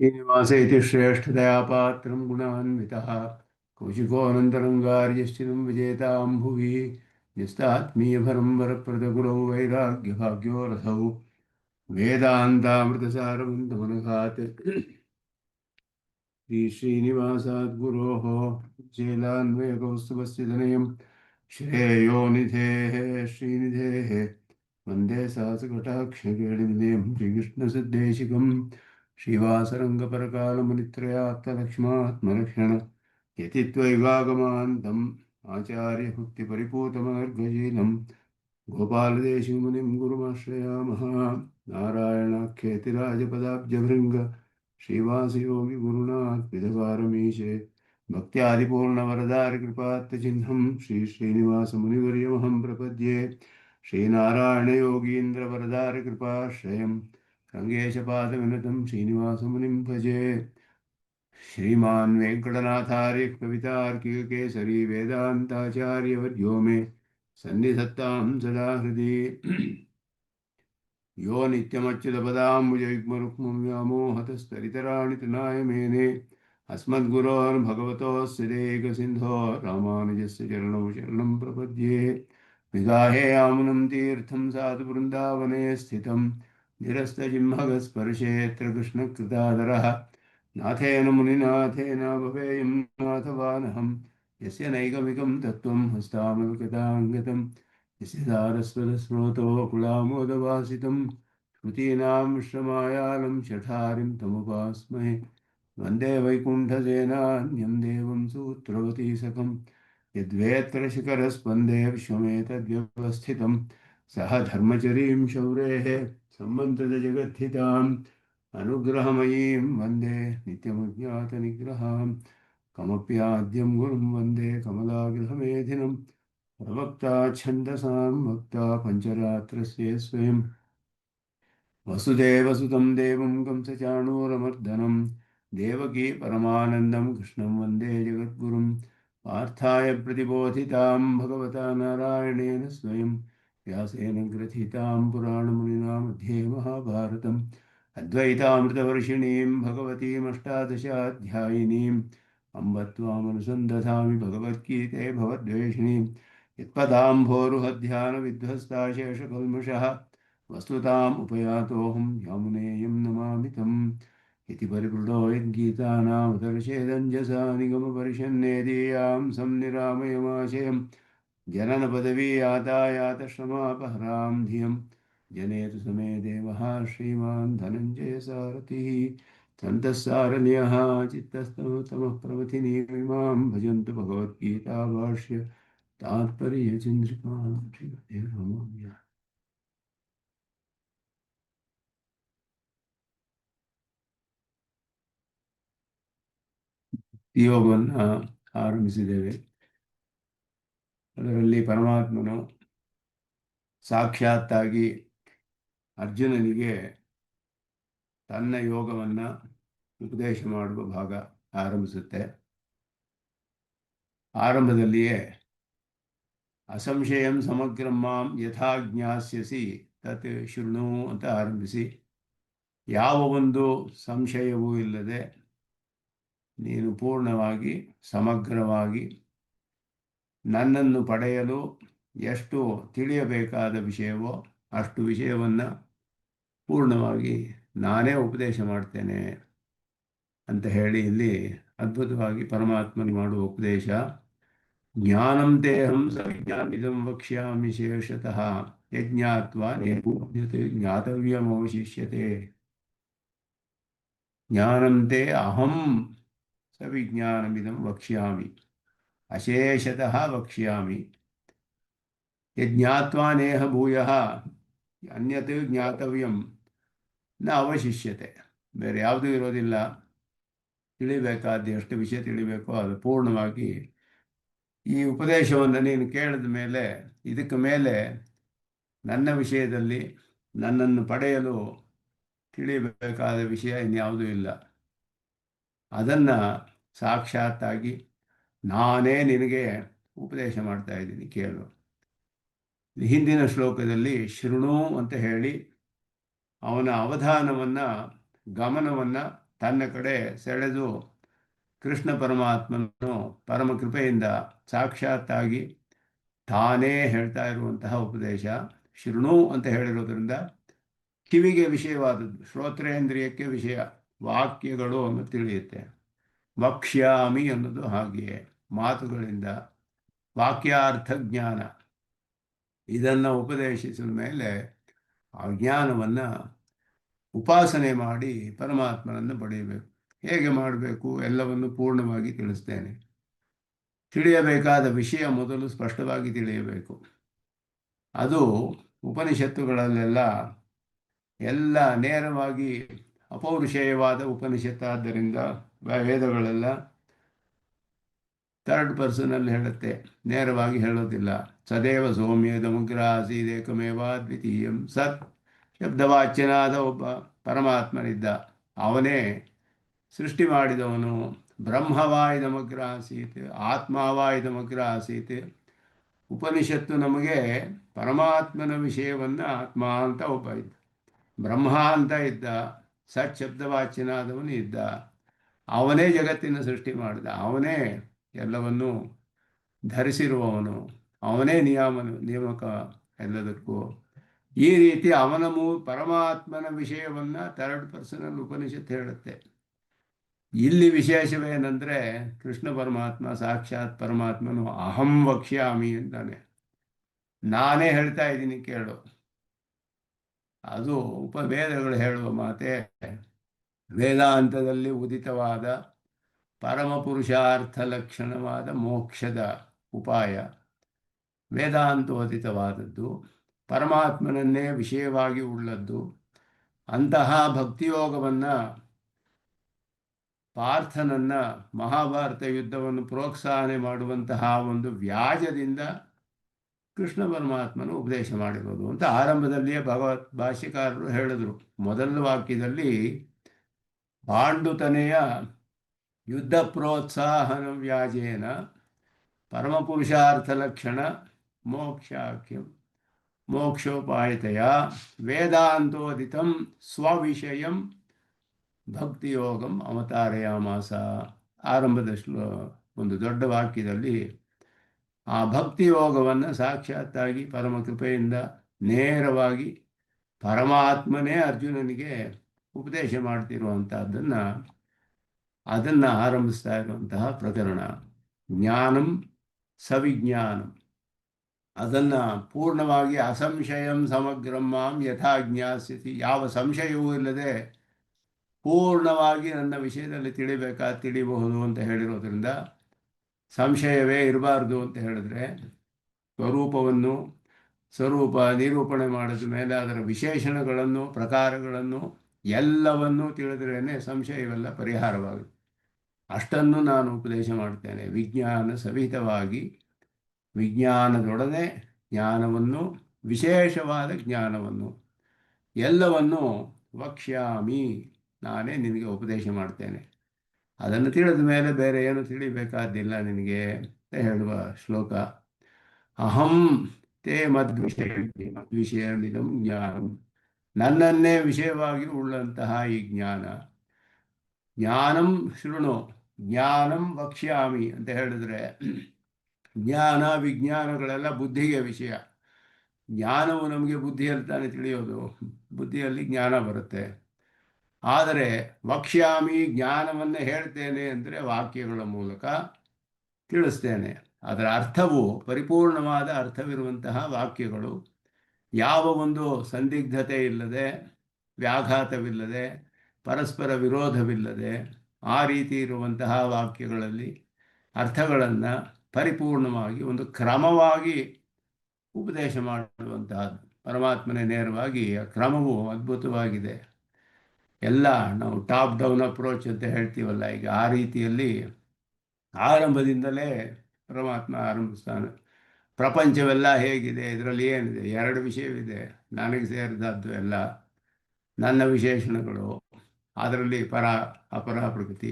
श्रीनिवास इति श्रेष्ठतया पात्रं गुणान्वितः कौशिकोऽनन्तरङ्गार्यश्चिरं विजेतां भुवि न्यस्तात्मीयभरं वरप्रदगुरौ वैराग्यभाग्यो रथौ वेदान्तामृतसारवन्तमनघात् श्रीनिवासाद्गुरोः चेलान्वयकौस्तुभस्य तनयं श्रेयोनिधेः श्रीनिधेः वन्दे सहस्रकटाक्षकेणिनिधेयं श्रीकृष्णसद्देशिकं श्रीवासरङ्गपरकालमुनित्रयाप्तलक्ष्मात्मरक्षण यतित्वैवागमान्तम् आचार्यभुक्तिपरिपूतमनर्घशीलं गोपालदेशिमुनिं गुरुमाश्रयामः नारायणाख्येतिराजपदाब्जभृङ्ग श्रीवासयोगिगुरुणात्मिदपारमीशे भक्त्यादिपूर्णवरदारिकृपात्तचिह्नं श्रीश्रीनिवासमुनिवर्यमहं प्रपद्ये श्रीनारायणयोगीन्द्रवरदारिकृपाश्रयं रङ्गेशपादविनतं श्रीनिवासमुनिं भजे। श्रीमान् वेङ्कटनाथार्य कवितार्किककेसरी वेदान्ताचार्यवर्यो मे सन्निधत्तां सदा हृदि। यो नित्यमच्युतपदाम्बुजयुग्मरुक्मं व्यामोहतस्तरितराणि तृणाय मेने अस्मद्गुरोर्भगवतोऽस्य देकसिन्धो रामानुजस्य चरणौ शरणं प्रपद्ये। विगाहे यामुनं तीर्थं साधु वृन्दावने स्थितं निरस्तजिह्मगस्पर्शेऽत्र कृष्णकृतादरः नाथेन मुनिनाथेन भवेयं नाथवानहं यस्य नैगमिकं तत्त्वं हस्तामलकदाङ्गतं यस्य सारस्वतस्रोतो कुलामोदवासितं श्रुतीनां श्रमायालं शठारिं तमुपास्महे वन्दे वैकुण्ठसेनान्यं देवं सूत्रवती सकं यद्वेत्र शिखरस्पन्दे विश्वमेतद्व्यवस्थितं सह धर्मचरीं शौरेः सम्मन्त्रितजगद्धिताम् अनुग्रहमयीं वन्दे नित्यमज्ञातनिग्रहां कमप्याद्यं गुरुं वन्दे कमलाग्रहमेधिनं प्रवक्ता छन्दसां वक्ता पञ्चरात्रस्य स्वयं वसुदेवसुतं देवं कंसचाणूरमर्दनं देवकी परमानन्दं कृष्णं वन्दे जगद्गुरुं पार्थाय प्रतिबोधितां भगवता नारायणेन स्वयं व्यासेन ग्रथितां पुराणमुनिना मध्ये महाभारतम् अद्वैतामृतवर्षिणीं भगवतीमष्टादशाध्यायिनीम् अम्ब त्वामनुसन्दधामि भगवद्गीते भवद्वेषिणीं यत्पदाम्भोरुहध्यानविध्वस्ता शेषकल्मषः वस्तुताम् उपयातोऽहं यामुनेयं नमामि तम् इति परिवृतो यद्गीतानामुदर्शेदञ्जसा निगमपरिषन्नेदीयां संनिरामयमाशयं जननपदवी यातायातश्रमापहरां धियं जनेतु समे देवः श्रीमान् धनञ्जयसारथिः सन्तःसारण्यः चित्तस्तमः प्रवथिनीमिमां भजन्तु भगवद्गीताभाष्य तात्पर्यचन्द्रिकां श्रीमते ಯೋಗವನ್ನು ಆರಂಭಿಸಿದ್ದೇವೆ. ಅದರಲ್ಲಿ ಪರಮಾತ್ಮನು ಸಾಕ್ಷಾತ್ತಾಗಿ ಅರ್ಜುನನಿಗೆ ತನ್ನ ಯೋಗವನ್ನು ಉಪದೇಶ ಮಾಡುವ ಭಾಗ ಆರಂಭಿಸುತ್ತೆ. ಆರಂಭದಲ್ಲಿಯೇ ಅಸಂಶಯಂ ಸಮಗ್ರಂ ಮಾಂ ಯಥಾ ಜ್ಞಾಸ್ಯಸಿ ತತ್ ಶೃಣು ಅಂತ ಆರಂಭಿಸಿ, ಯಾವ ಒಂದು ಸಂಶಯವೂ ಇಲ್ಲದೆ ನೀನು ಪೂರ್ಣವಾಗಿ ಸಮಗ್ರವಾಗಿ ನನ್ನನ್ನು ಪಡೆಯಲು ಎಷ್ಟು ತಿಳಿಯಬೇಕಾದ ವಿಷಯವೋ ಅಷ್ಟು ವಿಷಯವನ್ನು ಪೂರ್ಣವಾಗಿ ನಾನೇ ಉಪದೇಶ ಮಾಡ್ತೇನೆ ಅಂತ ಹೇಳಿ ಇಲ್ಲಿ ಅದ್ಭುತವಾಗಿ ಪರಮಾತ್ಮನು ಮಾಡುವ ಉಪದೇಶ. ಜ್ಞಾನಂ ತೇಹಂ ಸವಿಜ್ಞಾನಿದಂ ವಕ್ಷ್ಯಾಮಿ ಶೇಷತಃ ಯಜ್ಞಾತ್ವಾ ನೇಪೂಜ್ಯತೆ ಜ್ಞಾತವ್ಯಮವಶಿಷ್ಯತೆ. ಜ್ಞಾನಂ ತೇ ಅಹಂ ಸವಿಜ್ಞಾನಮಿದಂ ವಕ್ಷ್ಯಾಮಿ ಅಶೇಷತಃ ವಕ್ಷ್ಯಾಮಿ ಯಜ್ಞಾತ್ವಾ ನೇಹ ಭೂಯಃ ಅನ್ಯತ್ ಜ್ಞಾತವ್ಯಂ ನ ಅವಶಿಷ್ಯತೆ. ಬೇರೆ ಯಾವುದೂ ಇರೋದಿಲ್ಲ. ತಿಳಿಬೇಕಾದ ಎಷ್ಟು ವಿಷಯ ತಿಳಿಬೇಕೋ ಅದು ಪೂರ್ಣವಾಗಿ ಈ ಉಪದೇಶವನ್ನು ನೀನು ಕೇಳಿದ ಮೇಲೆ ಇದಕ್ಕೆ ಮೇಲೆ ನನ್ನ ವಿಷಯದಲ್ಲಿ ನನ್ನನ್ನು ಪಡೆಯಲು ತಿಳಿಯಬೇಕಾದ ವಿಷಯ ಇನ್ಯಾವುದೂ ಇಲ್ಲ. ಅದನ್ನು ಸಾಕ್ಷಾತ್ತಾಗಿ ನಾನೇ ನಿನಗೆ ಉಪದೇಶ ಮಾಡ್ತಾ ಇದ್ದೀನಿ, ಕೇಳು. ಹಿಂದಿನ ಶ್ಲೋಕದಲ್ಲಿ ಶೃಣು ಅಂತ ಹೇಳಿ ಅವನ ಅವಧಾನವನ್ನು ಗಮನವನ್ನು ತನ್ನ ಕಡೆ ಸೆಳೆದು ಕೃಷ್ಣ ಪರಮಾತ್ಮನು ಪರಮ ಕೃಪೆಯಿಂದ ಸಾಕ್ಷಾತ್ತಾಗಿ ತಾನೇ ಹೇಳ್ತಾ ಇರುವಂತಹ ಉಪದೇಶ. ಶೃಣು ಅಂತ ಹೇಳಿರೋದ್ರಿಂದ ಕಿವಿಗೆ ವಿಷಯವಾದದ್ದು, ಶ್ರೋತ್ರೇಂದ್ರಿಯಕ್ಕೆ ವಿಷಯ, ವಾಕ್ಯಗಳು ಅನ್ನು ತಿಳಿಯುತ್ತೆ. ವಕ್ಷ್ಯಾಮಿ ಅನ್ನೋದು ಹಾಗೆಯೇ, ಮಾತುಗಳಿಂದ ವಾಕ್ಯಾರ್ಥ ಜ್ಞಾನ ಇದನ್ನು ಉಪದೇಶಿಸಿದ ಮೇಲೆ ಆ ಜ್ಞಾನವನ್ನು ಉಪಾಸನೆ ಮಾಡಿ ಪರಮಾತ್ಮನನ್ನು ಪಡೆಯಬೇಕು. ಹೇಗೆ ಮಾಡಬೇಕು ಎಲ್ಲವನ್ನು ಪೂರ್ಣವಾಗಿ ತಿಳಿಸ್ತೇನೆ. ತಿಳಿಯಬೇಕಾದ ವಿಷಯ ಮೊದಲು ಸ್ಪಷ್ಟವಾಗಿ ತಿಳಿಯಬೇಕು. ಅದು ಉಪನಿಷತ್ತುಗಳಲ್ಲೆಲ್ಲ ಎಲ್ಲ ನೇರವಾಗಿ ಅಪೌರುಷೇಯವಾದ ಉಪನಿಷತ್ತಾದ್ದರಿಂದ ವೇದಗಳೆಲ್ಲ ಥರ್ಡ್ ಪರ್ಸನಲ್ಲಿ ಹೇಳುತ್ತೆ, ನೇರವಾಗಿ ಹೇಳೋದಿಲ್ಲ. ಸದೇವ ಸೌಮ್ಯದಮುಗ್ರ ಆಸೀದೇಕಮೇವ ದ್ವಿತೀಯಂ ಸತ್ ಶಬ್ದವಾಚ್ಯನಾದ ಒಬ್ಬ ಪರಮಾತ್ಮನಿದ್ದ, ಅವನೇ ಸೃಷ್ಟಿ ಮಾಡಿದವನು. ಬ್ರಹ್ಮವಾಯುಧಮಗ್ರ ಆಸೀತ್, ಆತ್ಮವಾಯುಧಮಗ್ರ ಆಸೀತ್. ಉಪನಿಷತ್ತು ನಮಗೆ ಪರಮಾತ್ಮನ ವಿಷಯವನ್ನು ಆತ್ಮ ಅಂತ ಒಬ್ಬ ಇದ್ದ, ಬ್ರಹ್ಮ ಅಂತ ಇದ್ದ, ಸತ್ ಶಬ್ದವಾಚ್ಯನಾದವನು ಇದ್ದ. ಅವನೇ ಜಗತ್ತಿನ ಸೃಷ್ಟಿ ಮಾಡಿದ, ಅವನೇ ಎಲ್ಲವನ್ನೂ ಧರಿಸಿರುವವನು, ಅವನೇ ನಿಯಾಮಕ ಎಲ್ಲದಕ್ಕೂ. ಈ ರೀತಿ ಅವನ ಪರಮಾತ್ಮನ ವಿಷಯವನ್ನು ಥರ್ಡ್ ಪರ್ಸನಲ್ಲಿ ಉಪನಿಷತ್ತು ಹೇಳುತ್ತೆ. ಇಲ್ಲಿ ವಿಶೇಷವೇನೆಂದರೆ ಕೃಷ್ಣ ಪರಮಾತ್ಮ ಸಾಕ್ಷಾತ್ ಪರಮಾತ್ಮನು ಅಹಂ ವಕ್ಷ್ಯಾಮಿ ಅಂತಾನೆ, ನಾನೇ ಹೇಳ್ತಾ ಇದ್ದೀನಿ ಕೇಳು. ಅದು ಉಪವೇದಗಳು ಹೇಳುವ ಮಾತೆ. ವೇದಾಂತದಲ್ಲಿ ಉದಿತವಾದ ಪರಮ ಪುರುಷಾರ್ಥ ಲಕ್ಷಣವಾದ ಮೋಕ್ಷದ ಉಪಾಯ ವೇದಾಂತೋದಿತವಾದದ್ದು, ಪರಮಾತ್ಮನನ್ನೇ ವಿಷಯವಾಗಿ ಉಳ್ಳದ್ದು. ಅಂತಹ ಭಕ್ತಿಯೋಗವನ್ನು ಪಾರ್ಥನನ್ನು ಮಹಾಭಾರತ ಯುದ್ಧವನ್ನು ಪ್ರೋತ್ಸಾಹನೆ ಮಾಡುವಂತಹ ಒಂದು ವ್ಯಾಜದಿಂದ ಕೃಷ್ಣ ಪರಮಾತ್ಮನು ಉಪದೇಶ ಮಾಡಿರೋದು ಅಂತ ಆರಂಭದಲ್ಲಿಯೇ ಭಗವತ್ ಭಾಷ್ಯಕಾರರು ಹೇಳಿದರು. ಮೊದಲ ವಾಕ್ಯದಲ್ಲಿ ಪಾಂಡುತನೆಯ ಯುದ್ಧ ಪ್ರೋತ್ಸಾಹನ ವ್ಯಾಜೇನ ಪರಮಪುರುಷಾರ್ಥ ಲಕ್ಷಣ ಮೋಕ್ಷಾಖ್ಯಂ ಮೋಕ್ಷೋಪಾಯತೆಯ ವೇದಾಂತೋದಿತಂ ಸ್ವವಿಷಯಂ ಭಕ್ತಿಯೋಗಂ ಅವತಾರಯಾಮಾಸ. ಆರಂಭದ ಒಂದು ದೊಡ್ಡ ವಾಕ್ಯದಲ್ಲಿ ಆ ಭಕ್ತಿಯೋಗವನ್ನು ಸಾಕ್ಷಾತ್ತಾಗಿ ಪರಮ ಕೃಪೆಯಿಂದ ನೇರವಾಗಿ ಪರಮಾತ್ಮನೇ ಅರ್ಜುನನಿಗೆ ಉಪದೇಶ ಅದನ್ನು ಆರಂಭಿಸ್ತಾ ಇರುವಂತಹ ಪ್ರಕರಣ. ಜ್ಞಾನಂ ಸವಿಜ್ಞಾನಂ, ಅದನ್ನು ಪೂರ್ಣವಾಗಿ ಅಸಂಶಯಂ ಸಮಗ್ರಂ ಮಾಂ ಯಥಾ ಜ್ಞಾಸ್ಯತಿ, ಯಾವ ಸಂಶಯವೂ ಇಲ್ಲದೆ ಪೂರ್ಣವಾಗಿ ನನ್ನ ವಿಷಯದಲ್ಲಿ ತಿಳಿಬಹುದು ಅಂತ ಹೇಳಿರೋದ್ರಿಂದ ಸಂಶಯವೇ ಇರಬಾರ್ದು ಅಂತ ಹೇಳಿದ್ರೆ ಸ್ವರೂಪ ನಿರೂಪಣೆ ಮಾಡಿದ ಮೇಲೆ ಅದರ ವಿಶೇಷಣಗಳನ್ನು ಪ್ರಕಾರಗಳನ್ನು ಎಲ್ಲವನ್ನೂ ತಿಳಿದ್ರೇ ಸಂಶಯವೆಲ್ಲ ಪರಿಹಾರವಾಗುತ್ತೆ. ಅಷ್ಟನ್ನು ನಾನು ಉಪದೇಶ ಮಾಡ್ತೇನೆ. ವಿಜ್ಞಾನ ಸವಿಹಿತವಾಗಿ ವಿಜ್ಞಾನದೊಡನೆ ಜ್ಞಾನವನ್ನು, ವಿಶೇಷವಾದ ಜ್ಞಾನವನ್ನು ಎಲ್ಲವನ್ನು ವಕ್ಷ್ಯಾಮಿ, ನಾನೇ ನಿನಗೆ ಉಪದೇಶ ಮಾಡ್ತೇನೆ. ಅದನ್ನು ತಿಳಿದ ಮೇಲೆ ಬೇರೆ ಏನು ತಿಳಿಬೇಕಾದ್ದಿಲ್ಲ ನಿನಗೆ ಅಂತ ಹೇಳುವ ಶ್ಲೋಕ. ಅಹಂ ತೇ ಮದ್ವಿಷಯಮಿದಂ ಜ್ಞಾನಂ, ನನ್ನನ್ನೇ ವಿಷಯವಾಗಿ ಉಳ್ಳಂತಹ ಈ ಜ್ಞಾನ. ಜ್ಞಾನಂ ಶೃಣು ಜ್ಞಾನಂ ವಕ್ಷ್ಯಾಮಿ ಅಂತ ಹೇಳಿದ್ರೆ ಜ್ಞಾನ ವಿಜ್ಞಾನಗಳೆಲ್ಲ ಬುದ್ಧಿಗೆ ವಿಷಯ. ಜ್ಞಾನವು ನಮಗೆ ಬುದ್ಧಿಯಲ್ಲಿ ತಾನೇ ತಿಳಿಯೋದು, ಬುದ್ಧಿಯಲ್ಲಿ ಜ್ಞಾನ ಬರುತ್ತೆ. ಆದರೆ ವಕ್ಷ್ಯಾಮಿ ಜ್ಞಾನವನ್ನೇ ಹೇಳ್ತೇನೆ ಅಂದರೆ ವಾಕ್ಯಗಳ ಮೂಲಕ ತಿಳಿಸ್ತೇನೆ. ಅದರ ಅರ್ಥವು ಪರಿಪೂರ್ಣವಾದ ಅರ್ಥವಿರುವಂತಹ ವಾಕ್ಯಗಳು, ಯಾವ ಒಂದು ಸಂದಿಗ್ಧತೆ ಇಲ್ಲದೆ, ವ್ಯಾಘಾತವಿಲ್ಲದೆ, ಪರಸ್ಪರ ವಿರೋಧವಿಲ್ಲದೆ ಆ ರೀತಿ ಇರುವಂತಹ ವಾಕ್ಯಗಳಲ್ಲಿ ಅರ್ಥಗಳನ್ನು ಪರಿಪೂರ್ಣವಾಗಿ ಒಂದು ಕ್ರಮವಾಗಿ ಉಪದೇಶ ಮಾಡುವಂತಹದ್ದು. ಪರಮಾತ್ಮನೇ ನೇರವಾಗಿ ಆ ಕ್ರಮವು ಅದ್ಭುತವಾಗಿದೆ. ಎಲ್ಲ ನಾವು ಟಾಪ್ ಡೌನ್ ಅಪ್ರೋಚ್ ಅಂತ ಹೇಳ್ತೀವಲ್ಲ, ಈಗ ಆ ರೀತಿಯಲ್ಲಿ ಆರಂಭದಿಂದಲೇ ಪರಮಾತ್ಮ ಆರಂಭಿಸ್ತಾನೆ. ಪ್ರಪಂಚವೆಲ್ಲ ಹೇಗಿದೆ, ಇದರಲ್ಲಿ ಏನಿದೆ, ಎರಡು ವಿಷಯವಿದೆ. ನನಗೆ ಸೇರಿದದ್ದು ಎಲ್ಲ ನನ್ನ ವಿಶೇಷಣಗಳು, ಅದರಲ್ಲಿ ಅಪರ ಪ್ರಕೃತಿ,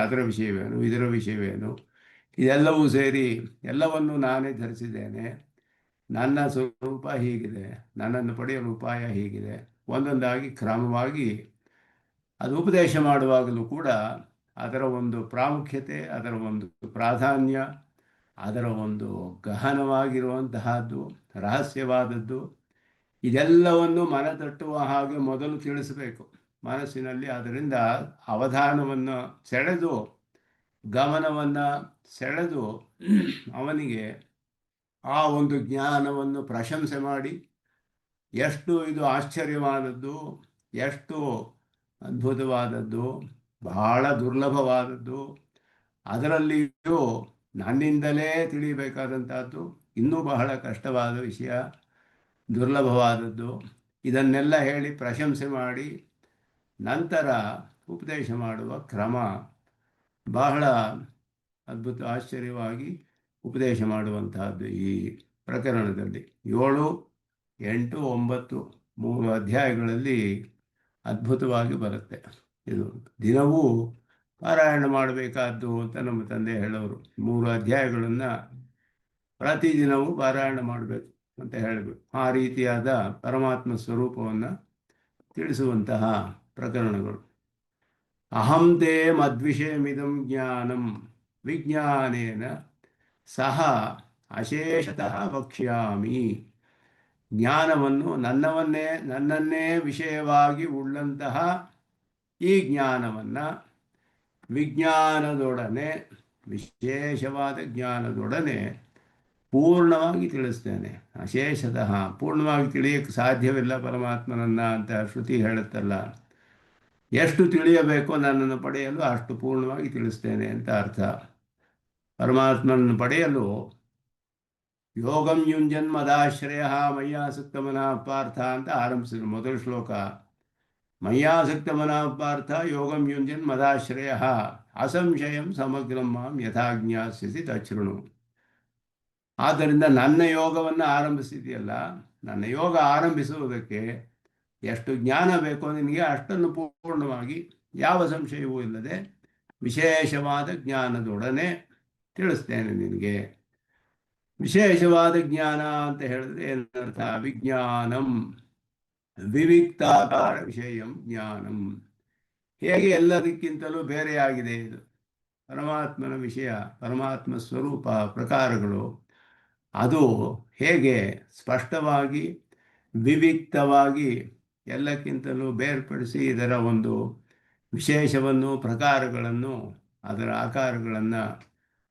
ಅದರ ವಿಷಯವೇನು, ಇದರ ವಿಷಯವೇನು, ಇದೆಲ್ಲವೂ ಸೇರಿ ಎಲ್ಲವನ್ನು ನಾನೇ ಧರಿಸಿದ್ದೇನೆ. ನನ್ನ ಸ್ವರೂಪ ಹೀಗಿದೆ, ನನ್ನನ್ನು ಪಡೆಯಲು ಉಪಾಯ ಹೀಗಿದೆ. ಒಂದೊಂದಾಗಿ ಕ್ರಮವಾಗಿ ಅದು ಉಪದೇಶ ಮಾಡುವಾಗಲೂ ಕೂಡ ಅದರ ಒಂದು ಪ್ರಾಮುಖ್ಯತೆ, ಅದರ ಒಂದು ಪ್ರಾಧಾನ್ಯ, ಅದರ ಒಂದು ಗಹನವಾಗಿರುವಂತಹದ್ದು, ರಹಸ್ಯವಾದದ್ದು, ಇದೆಲ್ಲವನ್ನು ಮನತಟ್ಟುವ ಹಾಗೆ ಮೊದಲು ತಿಳಿಸಬೇಕು ಮನಸ್ಸಿನಲ್ಲಿ. ಅದರಿಂದ ಅವಧಾನವನ್ನು ಸೆಳೆದು, ಗಮನವನ್ನು ಸೆಳೆದು ಅವನಿಗೆ ಆ ಒಂದು ಜ್ಞಾನವನ್ನು ಪ್ರಶಂಸೆ ಮಾಡಿ, ಎಷ್ಟು ಇದು ಆಶ್ಚರ್ಯವಾದದ್ದು, ಎಷ್ಟು ಅದ್ಭುತವಾದದ್ದು, ಬಹಳ ದುರ್ಲಭವಾದದ್ದು, ಅದರಲ್ಲಿಯೂ ನನ್ನಿಂದಲೇ ತಿಳಿಯಬೇಕಾದಂಥದ್ದು, ಇನ್ನೂ ಬಹಳ ಕಷ್ಟವಾದ ವಿಷಯ, ದುರ್ಲಭವಾದದ್ದು, ಇದನ್ನೆಲ್ಲ ಹೇಳಿ ಪ್ರಶಂಸೆ ಮಾಡಿ ನಂತರ ಉಪದೇಶ ಮಾಡುವ ಕ್ರಮ ಬಹಳ ಅದ್ಭುತ, ಆಶ್ಚರ್ಯವಾಗಿ ಉಪದೇಶ ಮಾಡುವಂತಹದ್ದು ಈ ಪ್ರಕರಣದಲ್ಲಿ. 7, 8, 9 3 ಅಧ್ಯಾಯಗಳಲ್ಲಿ ಅದ್ಭುತವಾಗಿ ಬರುತ್ತೆ. ಇದು ದಿನವೂ ಪಾರಾಯಣ ಮಾಡಬೇಕಾದ್ದು ಅಂತ ನಮ್ಮ ತಂದೆ ಹೇಳೋರು. 3 ಅಧ್ಯಾಯಗಳನ್ನು ಪ್ರತಿದಿನವೂ ಪಾರಾಯಣ ಮಾಡಬೇಕು ಅಂತ ಹೇಳಬೇಕು. ಆ ರೀತಿಯಾದ ಪರಮಾತ್ಮ ಸ್ವರೂಪವನ್ನು ತಿಳಿಸುವಂತಹ ಪ್ರಕರಣಗಳು. ಅಹಂ ತೇ ಮದ್ವಿಷಯಮಿದಂ ಜ್ಞಾನಂ ವಿಜ್ಞಾನೇನ ಸಹ ಅಶೇಷತಃ ವಕ್ಷ್ಯಾಮಿ. ಜ್ಞಾನವನ್ನು ನನ್ನನ್ನೇ ವಿಷಯವಾಗಿ ಉಳ್ಳಂತಹ ಈ ಜ್ಞಾನವನ್ನು ವಿಜ್ಞಾನದೊಡನೆ, ವಿಶೇಷವಾದ ಜ್ಞಾನದೊಡನೆ ಪೂರ್ಣವಾಗಿ ತಿಳಿಸ್ತೇನೆ. ಅಶೇಷತಃ, ಪೂರ್ಣವಾಗಿ ತಿಳಿಯಕ್ಕೆ ಸಾಧ್ಯವಿಲ್ಲ ಪರಮಾತ್ಮನನ್ನು ಅಂತ ಶ್ರುತಿ ಹೇಳುತ್ತಲ್ಲ. ಎಷ್ಟು ತಿಳಿಯಬೇಕೋ ನನ್ನನ್ನು ಪಡೆಯಲು ಅಷ್ಟು ಪೂರ್ಣವಾಗಿ ತಿಳಿಸ್ತೇನೆ ಅಂತ ಅರ್ಥ. ಪರಮಾತ್ಮನನ್ನು ಪಡೆಯಲು ಯೋಗಂ ಯುಂಜನ್ಮದಾಶ್ರಯ ಮಯ್ಯಾಸಕ್ತ ಮನಃ ಪಾರ್ಥ ಅಂತ ಆರಂಭಿಸಿದ್ರು ಮೊದಲ ಶ್ಲೋಕ. ಮಯ್ಯಾಸಕ್ತ ಮನಃ ಪಾರ್ಥ ಯೋಗಂ ಯುಂಜನ್ ಮದಾಶ್ರಯ ಅಸಂಶಯಂ ಸಮಗ್ರಂ ಮಾಂ ಯಥಾ ಜ್ಞಾಸ್ಯಸಿ ತಚ್ಛೃಣು. ಆದ್ದರಿಂದ ನನ್ನ ಯೋಗವನ್ನು ಆರಂಭಿಸಿದೆಯಲ್ಲ, ನನ್ನ ಯೋಗ ಆರಂಭಿಸುವುದಕ್ಕೆ ಎಷ್ಟು ಜ್ಞಾನ ಬೇಕೋ ನಿನಗೆ ಅಷ್ಟನ್ನು ಪೂರ್ಣವಾಗಿ, ಯಾವ ಸಂಶಯವೂ ಇಲ್ಲದೆ ವಿಶೇಷವಾದ ಜ್ಞಾನದೊಡನೆ ತಿಳಿಸ್ತೇನೆ ನಿನಗೆ. ವಿಶೇಷವಾದ ಜ್ಞಾನ ಅಂತ ಹೇಳಿದ್ರೆ ಏನರ್ಥ? ವಿಜ್ಞಾನಂ ವಿವಿಕ್ತಾಕಾರ ವಿಷಯಂ ಜ್ಞಾನಂ. ಹೇಗೆ ಎಲ್ಲದಕ್ಕಿಂತಲೂ ಬೇರೆಯಾಗಿದೆ ಇದು ಪರಮಾತ್ಮನ ವಿಷಯ, ಪರಮಾತ್ಮ ಸ್ವರೂಪ ಪ್ರಕಾರಗಳು, ಅದು ಹೇಗೆ ಸ್ಪಷ್ಟವಾಗಿ ವಿವಿಕ್ತವಾಗಿ ಎಲ್ಲಕ್ಕಿಂತಲೂ ಬೇರ್ಪಡಿಸಿ ಇದರ ಒಂದು ವಿಶೇಷವನ್ನು, ಪ್ರಕಾರಗಳನ್ನು, ಅದರ ಆಕಾರಗಳನ್ನು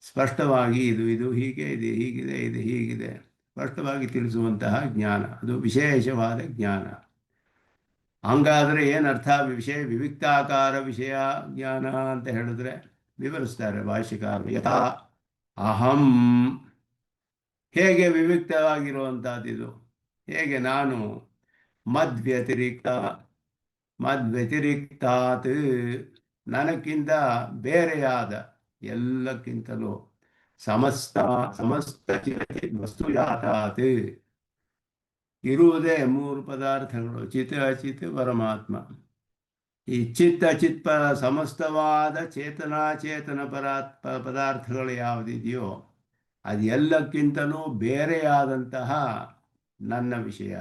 ಸ್ಪಷ್ಟವಾಗಿ ಇದು ಹೀಗೆ, ಇದು ಹೀಗಿದೆ, ಇದು ಹೀಗಿದೆ ಸ್ಪಷ್ಟವಾಗಿ ತಿಳಿಸುವಂತಹ ಜ್ಞಾನ, ಅದು ವಿಶೇಷವಾದ ಜ್ಞಾನ. ಹಂಗಾದರೆ ಏನರ್ಥ? ವಿವಿಕ್ತಾಕಾರ ವಿಷಯ ಜ್ಞಾನ ಅಂತ ಹೇಳಿದ್ರೆ ವಿವರಿಸ್ತಾರೆ ಭಾಷ್ಯಕಾರರು. ಯಥಾ ಅಹಂ, ಹೇಗೆ ವಿವಿಕ್ತವಾಗಿರುವಂಥದ್ದು ಇದು, ಹೇಗೆ ನಾನು ಮದ್ವ್ಯತಿರಿಕ್ತಾತ್, ನನಕ್ಕಿಂತ ಬೇರೆಯಾದ, ಎಲ್ಲಕ್ಕಿಂತಲೂ ಸಮಸ್ತ ವಸ್ತುಜಾತಾತ್, ಇರುವುದೇ 3 ಪದಾರ್ಥಗಳು, ಚಿತ್ ಅಚಿತ್ ಪರಮಾತ್ಮ. ಈ ಚಿತ್ ಅಚಿತ್ ಸಮಸ್ತವಾದ ಚೇತನಾಚೇತನ ಪದಾರ್ಥಗಳು ಯಾವುದಿದೆಯೋ ಅದು ಎಲ್ಲಕ್ಕಿಂತಲೂ ಬೇರೆಯಾದಂತಹ ನನ್ನ ವಿಷಯ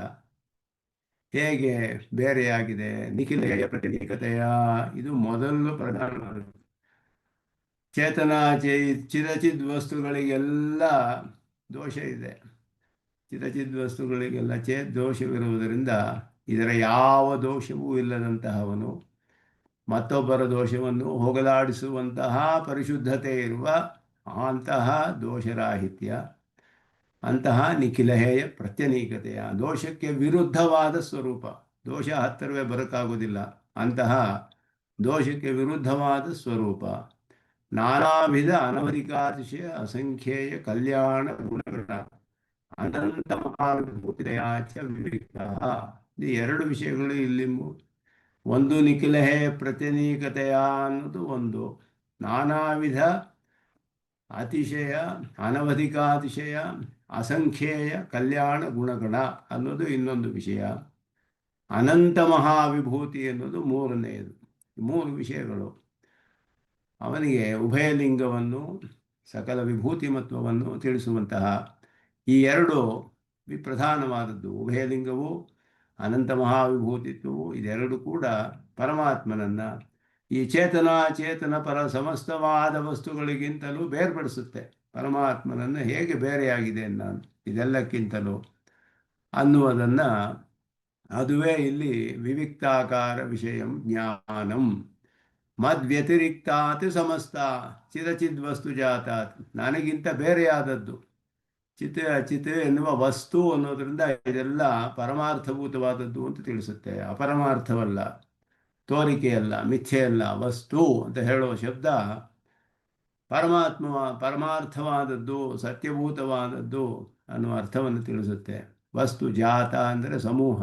ಹೇಗೆ ಬೇರೆಯಾಗಿದೆ? ನಿಖಿಲೆಯ ಪ್ರತಿನಿಕತೆಯ, ಇದು ಮೊದಲು ಪ್ರಧಾನವಾದ. ಚೇತನ ಚಿದಚಿದ್ ವಸ್ತುಗಳಿಗೆಲ್ಲ ದೋಷ ಇದೆ. ಚಿದಚಿದ್ ವಸ್ತುಗಳಿಗೆಲ್ಲ ದೋಷವಿರುವುದರಿಂದ ಇದರ ಯಾವ ದೋಷವೂ ಇಲ್ಲದಂತಹವನು, ಮತ್ತೊಬ್ಬರ ದೋಷವನ್ನು ಹೋಗಲಾಡಿಸುವಂತಹ ಪರಿಶುದ್ಧತೆ ಇರುವ ಅಂತಹ ದೋಷರಾಹಿತ್ಯ, ಅಂತಹ ನಿಖಿಲಹೇಯ ಪ್ರತ್ಯನೀಕತೆಯ, ದೋಷಕ್ಕೆ ವಿರುದ್ಧವಾದ ಸ್ವರೂಪ. ದೋಷ ಹತ್ತಿರವೇ ಬರೋಕ್ಕಾಗೋದಿಲ್ಲ, ಅಂತಹ ದೋಷಕ್ಕೆ ವಿರುದ್ಧವಾದ ಸ್ವರೂಪ. ನಾನಾವಿಧ ಅನವಧಿಕಾತಿಶಯ ಅಸಂಖ್ಯೇಯ ಕಲ್ಯಾಣ ಗುಣಗಳ ಅನಂತ ಮಹಾವಿಭೂತಿಯಾಚ ವಿವಿಕ್ತ. ಇದು 2 ವಿಷಯಗಳು ಇಲ್ಲಿ. ಒಂದು ನಿಖಿಲಹೇಯ ಪ್ರತ್ಯನೀಕತೆಯ ಅನ್ನೋದು ಒಂದು, ನಾನಾ ವಿಧ ಅತಿಶಯ ಅನವಧಿಕಾತಿಶಯ ಅಸಂಖ್ಯೇಯ ಕಲ್ಯಾಣ ಗುಣಗಣ ಅನ್ನೋದು ಇನ್ನೊಂದು ವಿಷಯ. ಅನಂತ ಮಹಾವಿಭೂತಿ ಅನ್ನೋದು ಮೂರನೆಯದು. 3 ವಿಷಯಗಳು ಅವನಿಗೆ ಉಭಯಲಿಂಗವನ್ನು, ಸಕಲ ವಿಭೂತಿಮತ್ವವನ್ನು ತಿಳಿಸುವಂತಹ ಈ 2 ಪ್ರಧಾನವಾದದ್ದು. ಉಭಯಲಿಂಗವು ಅನಂತ ಮಹಾವಿಭೂತಿತ್ವ ಇದೆರಡು ಕೂಡ ಪರಮಾತ್ಮನನ್ನು ಈ ಚೇತನ ಪರ ಸಮಸ್ತವಾದ ವಸ್ತುಗಳಿಗಿಂತಲೂ ಬೇರ್ಪಡಿಸುತ್ತೆ. ಪರಮಾತ್ಮನನ್ನು ಹೇಗೆ ಬೇರೆಯಾಗಿದೆ ನಾನು ಇದೆಲ್ಲಕ್ಕಿಂತಲೂ ಅನ್ನುವುದನ್ನು, ಅದುವೇ ಇಲ್ಲಿ ವಿವಿಕ್ತಾಕಾರ ವಿಷಯಂ ಜ್ಞಾನಂ ಮದ್ವ್ಯತಿರಿಕ್ತಾತ್ ಸಮಸ್ತ ಚಿರಚಿದ್ವಸ್ತು ಜಾತಾತ್. ನನಗಿಂತ ಬೇರೆಯಾದದ್ದು ಚಿತ್ ಅಚಿತ್ ಎನ್ನುವ ವಸ್ತು ಅನ್ನೋದರಿಂದ ಇದೆಲ್ಲ ಪರಮಾರ್ಥಭೂತವಾದದ್ದು ಅಂತ ತಿಳಿಸುತ್ತೆ. ಅಪರಮಾರ್ಥವಲ್ಲ, ತೋರಿಕೆಯಲ್ಲ, ಮಿಥ್ಯೆಯಲ್ಲ, ವಸ್ತು ಅಂತ ಹೇಳುವ ಶಬ್ದ ಪರಮಾರ್ಥವಾದದ್ದು, ಸತ್ಯಭೂತವಾದದ್ದು ಅನ್ನುವ ಅರ್ಥವನ್ನು ತಿಳಿಸುತ್ತೆ. ವಸ್ತು ಜಾತ ಅಂದರೆ ಸಮೂಹ,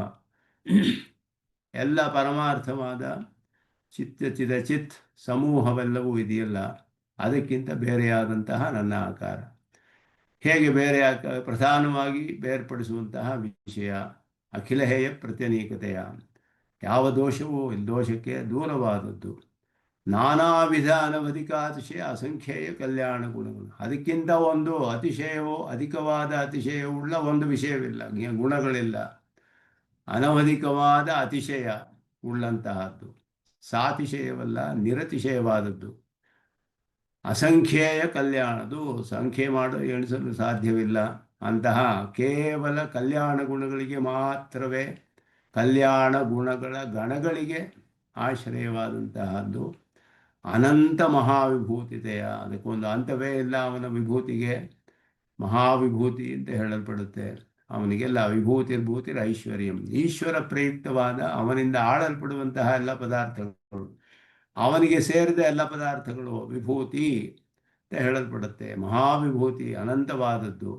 ಎಲ್ಲ ಪರಮಾರ್ಥವಾದ ಚಿತ್ ಸಮೂಹವೆಲ್ಲವೂ ಇದೆಯಲ್ಲ, ಅದಕ್ಕಿಂತ ಬೇರೆಯಾದಂತಹ ನನ್ನ ಆಕಾರ. ಹೇಗೆ ಬೇರೆ ಪ್ರಧಾನವಾಗಿ ಬೇರ್ಪಡಿಸುವಂತಹ ವಿಷಯ ಅಖಿಲಹೇಯ ಪ್ರತ್ಯನೀಕತೆಯ, ಯಾವ ದೋಷವೂ ದೋಷಕ್ಕೆ ದೂರವಾದದ್ದು. ನಾನಾ ವಿಧ ಅನವಧಿಕಾತಿಶಯ ಅಸಂಖ್ಯೇಯ ಕಲ್ಯಾಣ ಗುಣಗಳು. ಅದಕ್ಕಿಂತ ಒಂದು ಅತಿಶಯವೋ ಅಧಿಕವಾದ ಅತಿಶಯವುಳ್ಳ ಒಂದು ವಿಷಯವಿಲ್ಲ, ಗುಣಗಳಿಲ್ಲ. ಅನವಧಿಕವಾದ ಅತಿಶಯ ಉಳ್ಳಂತಹದ್ದು, ಸಾತಿಶಯವಲ್ಲ, ನಿರತಿಶಯವಾದದ್ದು. ಅಸಂಖ್ಯೇಯ ಕಲ್ಯಾಣದು, ಸಂಖ್ಯೆ ಎಣಿಸಲು ಸಾಧ್ಯವಿಲ್ಲ ಅಂತಹ ಕೇವಲ ಕಲ್ಯಾಣ ಗುಣಗಳಿಗೆ ಮಾತ್ರವೇ, ಕಲ್ಯಾಣ ಗುಣಗಳ ಗಣಗಳಿಗೆ ಆಶ್ರಯವಾದಂತಹದ್ದು ಅನಂತ ಮಹಾವಿಭೂತಿತೆಯ. ಅದಕ್ಕೊಂದು ಅಂತವೇ ಇಲ್ಲ ಅವನ ವಿಭೂತಿಗೆ. ಮಹಾವಿಭೂತಿ ಅಂತ ಹೇಳಲ್ಪಡುತ್ತೆ. ಅವನಿಗೆಲ್ಲ ವಿಭೂತಿರ್ ಐಶ್ವರ್ಯಂ, ಈಶ್ವರ ಪ್ರಯುಕ್ತವಾದ ಅವನಿಂದ ಆಳಲ್ಪಡುವಂತಹ ಎಲ್ಲ ಪದಾರ್ಥಗಳು, ಅವನಿಗೆ ಸೇರಿದ ಎಲ್ಲ ಪದಾರ್ಥಗಳು ವಿಭೂತಿ ಅಂತ ಹೇಳಲ್ಪಡುತ್ತೆ. ಮಹಾವಿಭೂತಿ ಅನಂತವಾದದ್ದು.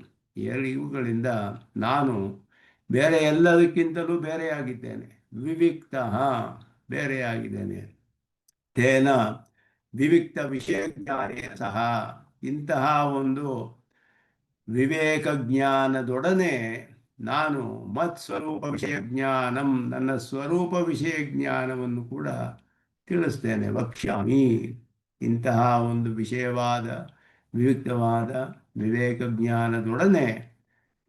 ಇವುಗಳಿಂದ ನಾನು ಬೇರೆ ಎಲ್ಲದಕ್ಕಿಂತಲೂ ಬೇರೆಯಾಗಿದ್ದೇನೆ. ವಿವಿಕ್ತ, ಬೇರೆಯಾಗಿದ್ದೇನೆ. ತೇನ ವಿವಿಕ್ತ ವಿಷಯ ಜ್ಞಾನೇ ಸಹ, ಇಂತಹ ಒಂದು ವಿವೇಕ ಜ್ಞಾನದೊಡನೆ ನಾನು ಮತ್ಸ್ವರೂಪ ವಿಷಯ ಜ್ಞಾನಂ, ನನ್ನ ಸ್ವರೂಪ ವಿಷಯ ಜ್ಞಾನವನ್ನು ಕೂಡ ತಿಳಿಸ್ತೇನೆ. ವಕ್ಷ್ಯಾಮಿ, ಇಂತಹ ಒಂದು ವಿಷಯವಾದ ವಿವಿಕ್ತವಾದ ವಿವೇಕ ಜ್ಞಾನದೊಡನೆ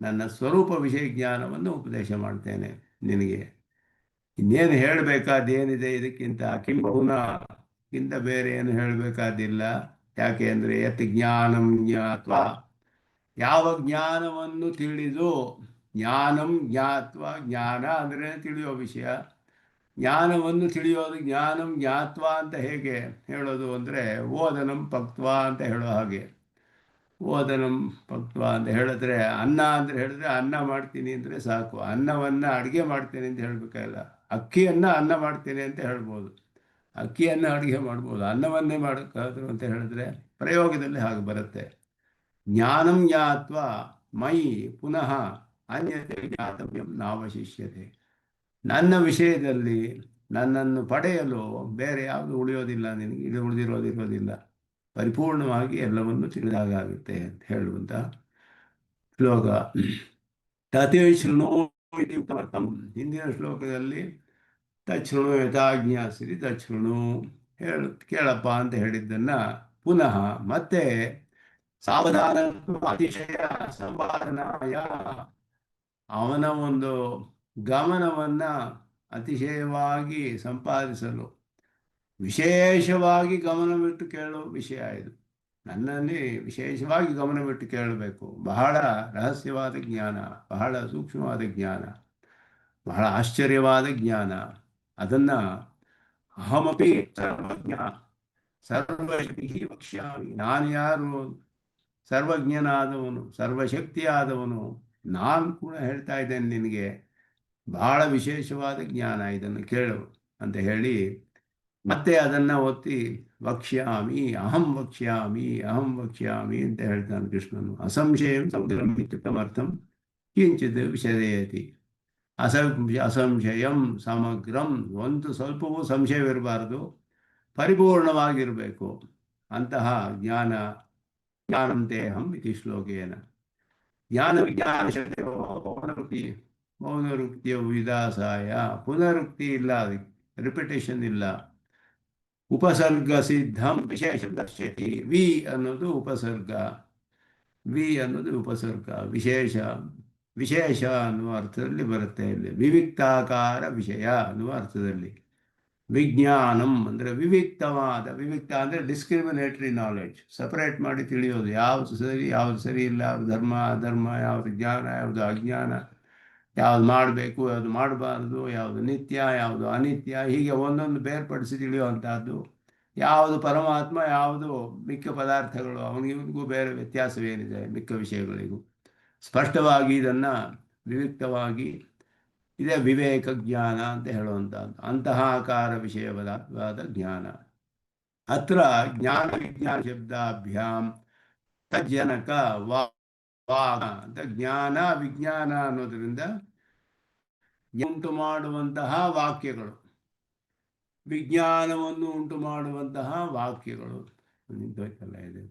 ನನ್ನ ಸ್ವರೂಪ ವಿಷಯ ಜ್ಞಾನವನ್ನು ಉಪದೇಶ ಮಾಡ್ತೇನೆ ನಿನಗೆ. ಇನ್ನೇನು ಹೇಳಬೇಕಾದೇನಿದೆ ಇದಕ್ಕಿಂತ? ಕಿಂಬಹುನಕ್ಕಿಂತ ಬೇರೆ ಏನು ಹೇಳಬೇಕಾದಿಲ್ಲ. ಯಾಕೆ ಅಂದರೆ ಯತ್ ಜ್ಞಾನಂ ಜ್ಞಾತ್ವ, ಯಾವ ಜ್ಞಾನವನ್ನು ತಿಳಿದು, ಜ್ಞಾನಂ ಜ್ಞಾತ್ವ, ಜ್ಞಾನ ಅಂದರೆ ತಿಳಿಯೋ ವಿಷಯ, ಜ್ಞಾನವನ್ನು ತಿಳಿಯೋದು. ಜ್ಞಾನಂ ಜ್ಞಾತ್ವ ಅಂತ ಹೇಗೆ ಹೇಳೋದು ಅಂದರೆ ಓದನಂ ಪಕ್ತ್ವ ಅಂತ ಹೇಳೋ ಹಾಗೆ. ಓದನಂ ಪಕ್ತ್ವ ಅಂತ ಹೇಳಿದ್ರೆ, ಅನ್ನ ಅಂದರೆ ಹೇಳಿದ್ರೆ ಅನ್ನ ಮಾಡ್ತೀನಿ ಅಂದರೆ ಸಾಕು. ಅನ್ನವನ್ನು ಅಡುಗೆ ಮಾಡ್ತೇನೆ ಅಂತ ಹೇಳಬೇಕಾಗಿಲ್ಲ. ಅಕ್ಕಿಯನ್ನು ಅನ್ನ ಮಾಡ್ತೇನೆ ಅಂತ ಹೇಳ್ಬೋದು, ಅಕ್ಕಿಯನ್ನು ಅಡುಗೆ ಮಾಡ್ಬೋದು. ಅನ್ನವನ್ನೇ ಮಾಡೋಕ್ಕಾದ್ರು ಅಂತ ಹೇಳಿದ್ರೆ ಪ್ರಯೋಗದಲ್ಲಿ ಹಾಗೆ ಬರುತ್ತೆ. ಜ್ಞಾನಂ ಜ್ಞಾತ್ವ ಮಯಿ ಪುನಃ ಅನ್ಯತೆ ಜ್ಞಾತವ್ಯಂ ನಾವಶಿಷ್ಯತೆ. ನನ್ನ ವಿಷಯದಲ್ಲಿ ನನ್ನನ್ನು ಪಡೆಯಲು ಬೇರೆ ಯಾವುದು ಉಳಿಯೋದಿಲ್ಲ, ನಿನಗೆ ಇದು ಉಳಿದಿರೋದಿರೋದಿಲ್ಲ. ಪರಿಪೂರ್ಣವಾಗಿ ಎಲ್ಲವನ್ನು ತಿಳಿದಾಗುತ್ತೆ ಅಂತ ಹೇಳುವಂಥ ಶ್ಲೋಕ. ತಥೇ ಶೃಣು ಇತಿ ಉಕ್ತಮರ್ಥಂ. ಹಿಂದಿನ ಶ್ಲೋಕದಲ್ಲಿ ತಚ್ಛೃಣು ಯಥಾಜ್ಞಾಸಿರಿ ತಚ್ಛೃಣು ಕೇಳಪ್ಪ ಅಂತ ಹೇಳಿದ್ದನ್ನು ಪುನಃ ಮತ್ತೆ ಸಾವಧಾನ ಅತಿಶಯ ಸಂಪಾದನಾಯ, ಅವನ ಒಂದು ಗಮನವನ್ನು ಅತಿಶಯವಾಗಿ ಸಂಪಾದಿಸಲು ವಿಶೇಷವಾಗಿ ಗಮನವಿಟ್ಟು ಕೇಳುವ ವಿಷಯ ಇದು. ನನ್ನಲ್ಲಿ ವಿಶೇಷವಾಗಿ ಗಮನವಿಟ್ಟು ಕೇಳಬೇಕು. ಬಹಳ ರಹಸ್ಯವಾದ ಜ್ಞಾನ, ಬಹಳ ಸೂಕ್ಷ್ಮವಾದ ಜ್ಞಾನ, ಬಹಳ ಆಶ್ಚರ್ಯವಾದ ಜ್ಞಾನ. ಅದನ್ನು ಅಹಮಪಿ ಸರ್ವಜ್ಞ ಸರ್ವಶಕ್ತಿ ವಕ್ಷ್ಯಾಮಿ, ನಾನು ಯಾರು? ಸರ್ವಜ್ಞನಾದವನು, ಸರ್ವಶಕ್ತಿಯಾದವನು ನಾನು ಕೂಡ ಹೇಳ್ತಾ ಇದ್ದೇನೆ ನಿನಗೆ. ಬಹಳ ವಿಶೇಷವಾದ ಜ್ಞಾನ, ಇದನ್ನು ಕೇಳು ಅಂತ ಹೇಳಿ ಮತ್ತೆ ಅದನ್ನು ಒತ್ತಿ ವಕ್ಷ್ಯಾಮಿ, ಅಹಂ ವಕ್ಷ್ಯಾಮಿ, ಅಹಂ ವಕ್ಷ್ಯಾಮಿ ಅಂತ ಹೇಳ್ತಾನೆ ಕೃಷ್ಣನು. ಅಸಂಶಯಂ ಸಮಗ್ರಂ ಇತ್ಯುಕ್ತಮರ್ಥಂ ಕಿಂಚಿತ್ ವಿಷಯೇತಿ. ಅಸಂಶಯಂ ಸಮಗ್ರಂ, ಒಂದು ಸ್ವಲ್ಪವೂ ಸಂಶಯವಿರಬಾರದು, ಪರಿಪೂರ್ಣವಾಗಿರಬೇಕು. ಅಂತಹ ಜ್ಞಾನಂತೇಹಂ ಇತಿ ಶ್ಲೋಕೇನ. ಜ್ಞಾನ ವಿಜ್ಞಾನ ಶಬ್ದೋ ಮೌನರುಕ್ತಿಯ ವಿದಾಸಾಯ, ಪುನರುಕ್ತಿ ಇಲ್ಲ, ರಿಪಿಟೇಷನ್ ಇಲ್ಲ. ಉಪಸರ್ಗ ಸಿದ್ಧಂ ವಿಶೇಷ ದರ್ಶಯತಿ. ವಿ ಅನ್ನೋದು ಉಪಸರ್ಗ, ವಿ ಅನ್ನೋದು ಉಪಸರ್ಗ, ವಿಶೇಷ ವಿಶೇಷ ಅನ್ನುವ ಅರ್ಥದಲ್ಲಿ ಬರುತ್ತೆ ಇಲ್ಲಿ. ವಿವಿಕ್ತಾಕಾರ ವಿಷಯ ಅನ್ನುವ ಅರ್ಥದಲ್ಲಿ. ವಿಜ್ಞಾನಂ ಅಂದರೆ ವಿವಿಕ್ತವಾದ, ವಿವಿಕ್ತ ಅಂದರೆ ಡಿಸ್ಕ್ರಿಮಿನೇಟರಿ ನಾಲೆಡ್ಜ್, ಸಪರೇಟ್ ಮಾಡಿ ತಿಳಿಯೋದು, ಯಾವುದು ಸರಿ ಯಾವುದು ಸರಿ ಇಲ್ಲ, ಯಾವುದು ಧರ್ಮ ಅಧರ್ಮ, ಯಾವುದು ಜ್ಞಾನ ಯಾವುದು ಅಜ್ಞಾನ, ಯಾವುದು ಮಾಡಬೇಕು ಯಾವುದು ಮಾಡಬಾರ್ದು, ಯಾವುದು ನಿತ್ಯ ಯಾವುದು ಅನಿತ್ಯ, ಹೀಗೆ ಒಂದೊಂದು ಬೇರ್ಪಡಿಸಿ ತಿಳಿಯುವಂತಹದ್ದು. ಯಾವುದು ಪರಮಾತ್ಮ ಯಾವುದು ಮಿಕ್ಕ ಪದಾರ್ಥಗಳು, ಅವನಿಗೂ ಬೇರೆ ವ್ಯತ್ಯಾಸವೇನಿದೆ ಮಿಕ್ಕ ವಿಷಯಗಳಿಗೂ, ಸ್ಪಷ್ಟವಾಗಿ ಇದನ್ನು ವಿವಿಕ್ತವಾಗಿ ಇದೇ ವಿವೇಕ ಜ್ಞಾನ ಅಂತ ಹೇಳುವಂಥದ್ದು. ಅಂತಹ ಆಕಾರ ವಿಷಯವಾದ ಜ್ಞಾನ. ಅತ್ರ ಜ್ಞಾನ ವಿಜ್ಞಾನ ಶಬ್ದಾಭ್ಯಾಂ ತಜ್ಜನಕ ವಾಗ ಅಂತ, ಜ್ಞಾನ ವಿಜ್ಞಾನ ಅನ್ನೋದರಿಂದ ಉಂಟು ಮಾಡುವಂತಹ ವಾಕ್ಯಗಳು, ವಿಜ್ಞಾನವನ್ನು ಉಂಟು ಮಾಡುವಂತಹ ವಾಕ್ಯಗಳು. ನಿಂತೋಯ್ತಲ್ಲ ಇದೆ.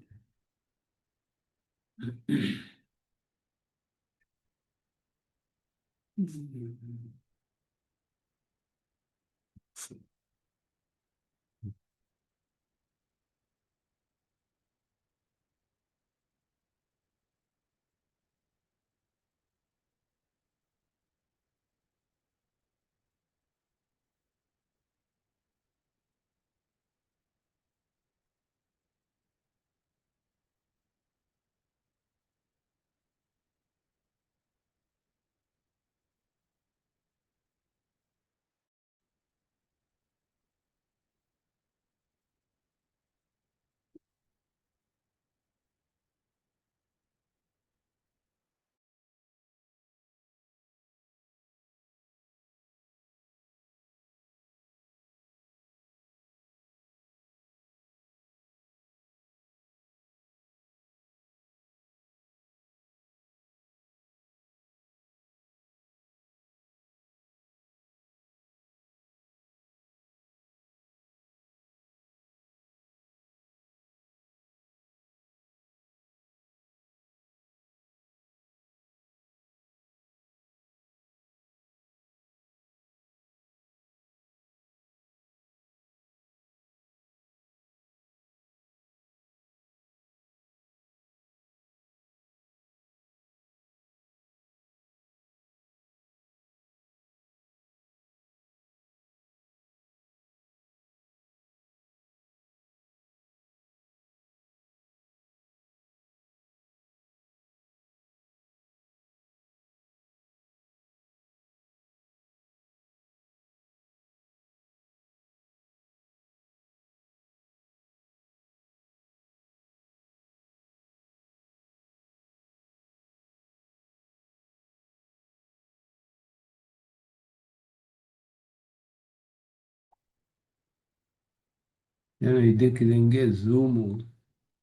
ಏನೋ ಇದಕ್ಕಿದಂಗೆ ಝೂಮು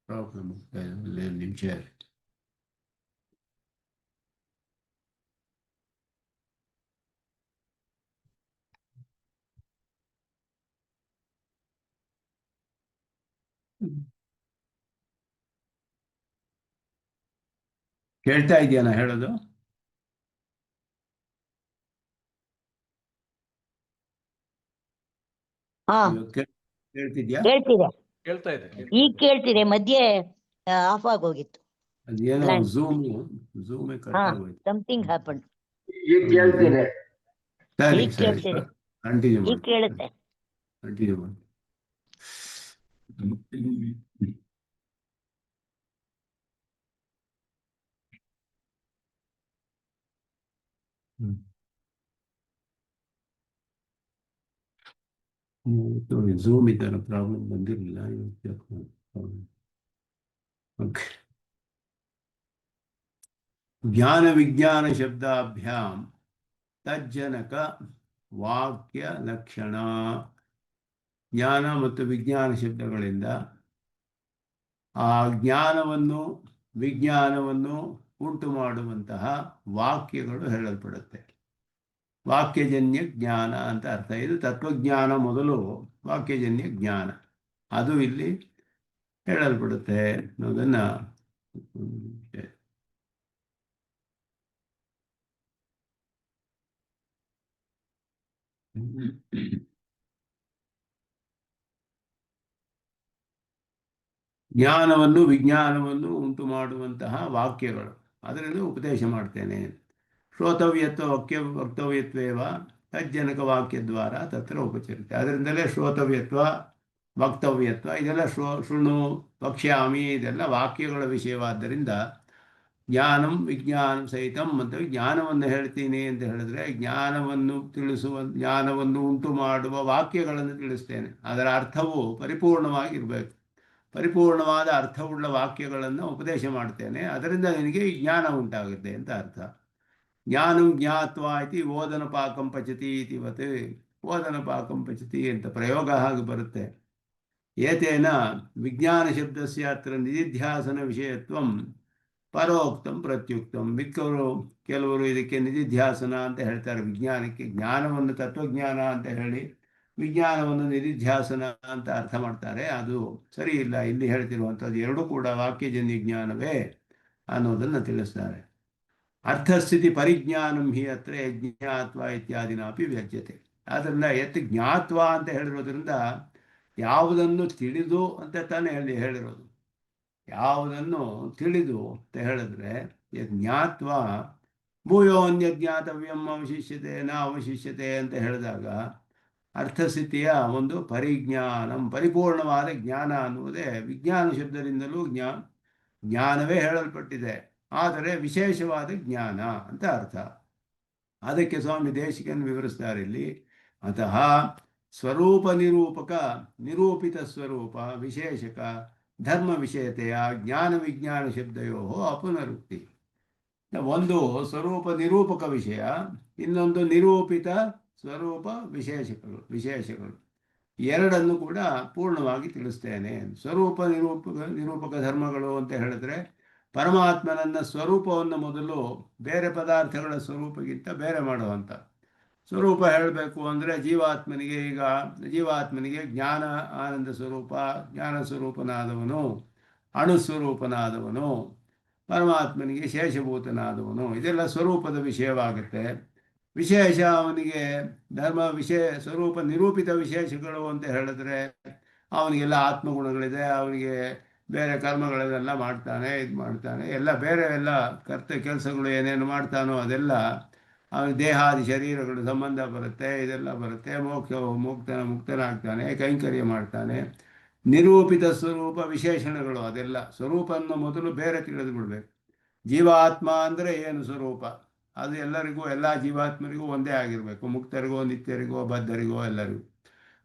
ಪ್ರಾಬ್ಲಮ್ ಆಗ್ತಾ ಇದೆ, ನಿಮಿಷ. ಕೇಳ್ತಾ ಇದೆಯಾ ನಾ ಹೇಳೋದು? ಹಾ ಕೇಳ್ತಿದ್ಯಾ? ಕೇಳ್ತಿದೆ, ಕೇಳ್ತಾ ಇದೆ. ಈಗ ಕೇಳ್ತಿದೆ. ಮಧ್ಯೆ ಆಫ್ ಆಗೋಗಿತ್ತು. ಅದೇನೋ Blank. ಝೂಮೇ ಕಟ್ ಹಾ ಆಗೋಯ್ತು. Something happen. ಈಗ ಕೇಳ್ತೀರಿ? ಸರಿ ಈಗ ಸರಿ, ಕೇಳ್ತಿದೆ, ಕಂಟಿನ್ಯೂ ಈಗ ಮಾಡಿ, ಕೇಳುತ್ತೆ. ಕಂಟಿನ್ಯೂ ಮಾಡಿ. ಝೂಮ್ ಇದ್ದಾರ ಪ್ರಾಬ್ಲಮ್ ಬಂದಿರಲಿಲ್ಲ ಇವತ್ತು. ಓಕೆ. ಜ್ಞಾನ ವಿಜ್ಞಾನ ಶಬ್ದಾಭ್ಯಾಂ ತಜ್ಜನಕ ವಾಕ್ಯ ಲಕ್ಷಣ. ಜ್ಞಾನ ಮತ್ತು ವಿಜ್ಞಾನ ಶಬ್ದಗಳಿಂದ ಆ ಜ್ಞಾನವನ್ನು ವಿಜ್ಞಾನವನ್ನು ಉಂಟು ಮಾಡುವಂತಹ ವಾಕ್ಯಗಳು ಹೇಳಲ್ಪಡುತ್ತೆ. ವಾಕ್ಯಜನ್ಯ ಜ್ಞಾನ ಅಂತ ಅರ್ಥ. ಇದು ತತ್ವಜ್ಞಾನ ಮೊದಲು ವಾಕ್ಯಜನ್ಯ ಜ್ಞಾನ, ಅದು ಇಲ್ಲಿ ಹೇಳಲ್ಪಡುತ್ತೆ ಅನ್ನೋದನ್ನು ಜ್ಞಾನವನ್ನು ವಿಜ್ಞಾನವನ್ನು ಉಂಟು ಮಾಡುವಂತಹ ವಾಕ್ಯಗಳು, ಅದರಲ್ಲಿ ಉಪದೇಶ ಮಾಡ್ತೇನೆ. ಶ್ರೋತವ್ಯತ್ವ ವಕ್ತವ್ಯತ್ವೇವ ತಜ್ಜನಕ ವಾಕ್ಯದ್ವಾರ ತತ್ರ ಉಪಚರಿತೆ. ಅದರಿಂದಲೇ ಶ್ರೋತವ್ಯತ್ವ, ವಕ್ತವ್ಯತ್ವ ಇದೆಲ್ಲ ಶೃಣು, ವಕ್ಷ್ಯಾಮಿ ಇದೆಲ್ಲ ವಾಕ್ಯಗಳ ವಿಷಯವಾದ್ದರಿಂದ ಜ್ಞಾನಂ ವಿಜ್ಞಾನ ಸಹಿತಂ ಅಂತ ಜ್ಞಾನವನ್ನು ಹೇಳ್ತೀನಿ ಅಂತ ಹೇಳಿದ್ರೆ ಜ್ಞಾನವನ್ನು ಜ್ಞಾನವನ್ನು ಉಂಟು ಮಾಡುವ ವಾಕ್ಯಗಳನ್ನು ತಿಳಿಸ್ತೇನೆ. ಅದರ ಅರ್ಥವು ಪರಿಪೂರ್ಣವಾಗಿರಬೇಕು. ಪರಿಪೂರ್ಣವಾದ ಅರ್ಥವುಳ್ಳ ವಾಕ್ಯಗಳನ್ನು ಉಪದೇಶ ಮಾಡ್ತೇನೆ. ಅದರಿಂದ ನಿನಗೆ ಜ್ಞಾನ ಉಂಟಾಗುತ್ತೆ ಅಂತ ಅರ್ಥ. ಜ್ಞಾನಂ ಜ್ಞಾತ್ವಾ ಇತಿ ಓದನ ಪಾಕಂ ಪಚತಿ ಇತಿವತ್. ಓದನ ಪಾಕಂ ಪಚತಿ ಅಂತ ಪ್ರಯೋಗ ಹಾಗೆ ಬರುತ್ತೆ. ಏತೇನ ವಿಜ್ಞಾನ ಶಬ್ದಸ್ಯ ಅತ್ರ ನಿಧಿಧ್ಯಾಸನ ವಿಷಯತ್ವಂ ಪರೋಕ್ತಂ ಪ್ರತ್ಯುಕ್ತಂ. ಕೆಲವರು ಇದಕ್ಕೆ ನಿಧಿಧ್ಯಾಸನ ಅಂತ ಹೇಳ್ತಾರೆ. ವಿಜ್ಞಾನಕ್ಕೆ ಜ್ಞಾನವನ್ನು ತತ್ವಜ್ಞಾನ ಅಂತ ಹೇಳಿ ವಿಜ್ಞಾನವನ್ನು ನಿಧಿಧ್ಯಾಸನ ಅಂತ ಅರ್ಥ ಮಾಡ್ತಾರೆ. ಅದು ಸರಿ ಇಲ್ಲ. ಇಲ್ಲಿ ಹೇಳ್ತಿರುವಂಥದ್ದು ಎರಡೂ ಕೂಡ ವಾಕ್ಯಜನ್ಯ ಜ್ಞಾನವೇ ಅನ್ನೋದನ್ನು ತಿಳಿಸ್ತಾರೆ. ಅರ್ಥಸ್ಥಿತಿ ಪರಿಜ್ಞಾನಂ ಹಿ ಅತ್ರ ಯಜ್ಞಾತ್ವ ಇತ್ಯಾದಿನಾಪಿ ವ್ಯಜ್ಯತೆ. ಆದ್ದರಿಂದ ಜ್ಞಾತ್ವ ಅಂತ ಹೇಳಿರೋದ್ರಿಂದ ಯಾವುದನ್ನು ತಿಳಿದು ಅಂತ ತಾನೇ ಹೇಳಿರೋದು. ಯಾವುದನ್ನು ತಿಳಿದು ಅಂತ ಹೇಳಿದ್ರೆ ಜ್ಞಾತ್ವ ಭೂಯೋನ್ಯ ಜ್ಞಾತವ್ಯಂ ಅವಶಿಷ್ಯತೆ ನ ಅವಶಿಷ್ಯತೆ ಅಂತ ಹೇಳಿದಾಗ ಅರ್ಥಸ್ಥಿತಿಯ ಒಂದು ಪರಿಜ್ಞಾನಂ, ಪರಿಪೂರ್ಣವಾದ ಜ್ಞಾನ ಅನ್ನುವುದೇ ವಿಜ್ಞಾನ ಶಬ್ದದಿಂದಲೂ ಜ್ಞಾನವೇ ಹೇಳಲ್ಪಟ್ಟಿದೆ. ಆದರೆ ವಿಶೇಷವಾದ ಜ್ಞಾನ ಅಂತ ಅರ್ಥ. ಅದಕ್ಕೆ ಸ್ವಾಮಿ ದೇಶಿಕನ್ ವಿವರಿಸ್ತಾರೆ ಇಲ್ಲಿ. ಅತಃ ಸ್ವರೂಪ ನಿರೂಪಕ, ನಿರೂಪಿತ ಸ್ವರೂಪ ವಿಶೇಷಕ ಧರ್ಮ ವಿಷಯತೆಯ ಜ್ಞಾನ ವಿಜ್ಞಾನ ಶಬ್ದಯೋ ಅಪುನರುಕ್ತಿ. ಒಂದು ಸ್ವರೂಪ ನಿರೂಪಕ ವಿಷಯ, ಇನ್ನೊಂದು ನಿರೂಪಿತ ಸ್ವರೂಪ ವಿಶೇಷಗಳು ಎರಡನ್ನು ಕೂಡ ಪೂರ್ಣವಾಗಿ ತಿಳಿಸ್ತೇನೆ. ಸ್ವರೂಪ ನಿರೂಪಕ ಧರ್ಮಗಳು ಅಂತ ಹೇಳಿದ್ರೆ ಪರಮಾತ್ಮನನ್ನ ಸ್ವರೂಪವನ್ನು ಮೊದಲು ಬೇರೆ ಪದಾರ್ಥಗಳ ಸ್ವರೂಪಕ್ಕಿಂತ ಬೇರೆ ಮಾಡುವಂಥ ಸ್ವರೂಪ ಹೇಳಬೇಕು ಅಂದರೆ ಜೀವಾತ್ಮನಿಗೆ ಜ್ಞಾನ ಆನಂದ ಸ್ವರೂಪ, ಜ್ಞಾನ ಸ್ವರೂಪನಾದವನು, ಅಣುಸ್ವರೂಪನಾದವನು, ಪರಮಾತ್ಮನಿಗೆ ಶೇಷಭೂತನಾದವನು, ಇದೆಲ್ಲ ಸ್ವರೂಪದ ವಿಷಯವಾಗುತ್ತೆ. ವಿಶೇಷ ಅವನಿಗೆ ಸ್ವರೂಪ ನಿರೂಪಿತ ವಿಶೇಷಗಳು ಅಂತ ಹೇಳಿದ್ರೆ ಅವನಿಗೆಲ್ಲ ಆತ್ಮಗುಣಗಳಿದೆ, ಅವನಿಗೆ ಬೇರೆ ಕರ್ಮಗಳನ್ನೆಲ್ಲ ಮಾಡ್ತಾನೆ, ಎಲ್ಲ ಬೇರೆ ಎಲ್ಲ ಕೆಲಸಗಳು ಏನೇನು ಮಾಡ್ತಾನೋ ಅದೆಲ್ಲ ಅವನ ದೇಹಾದಿ ಶರೀರಗಳು ಸಂಬಂಧ ಬರುತ್ತೆ, ಇದೆಲ್ಲ ಬರುತ್ತೆ. ಮುಕ್ತನಾಗ್ತಾನೆ, ಕೈಂಕರ್ಯ ಮಾಡ್ತಾನೆ. ನಿರೂಪಿತ ಸ್ವರೂಪ ವಿಶೇಷಣಗಳು ಅದೆಲ್ಲ ಸ್ವರೂಪವನ್ನು ಮೊದಲು ಬೇರೆ ತಿಳಿದು ಬಿಡಬೇಕು. ಜೀವಾತ್ಮ ಅಂದರೆ ಏನು ಸ್ವರೂಪ, ಅದು ಎಲ್ಲರಿಗೂ, ಎಲ್ಲ ಜೀವಾತ್ಮರಿಗೂ ಒಂದೇ ಆಗಿರಬೇಕು. ಮುಕ್ತರಿಗೋ, ನಿತ್ಯರಿಗೋ, ಬದ್ಧರಿಗೋ ಎಲ್ಲರಿಗೂ.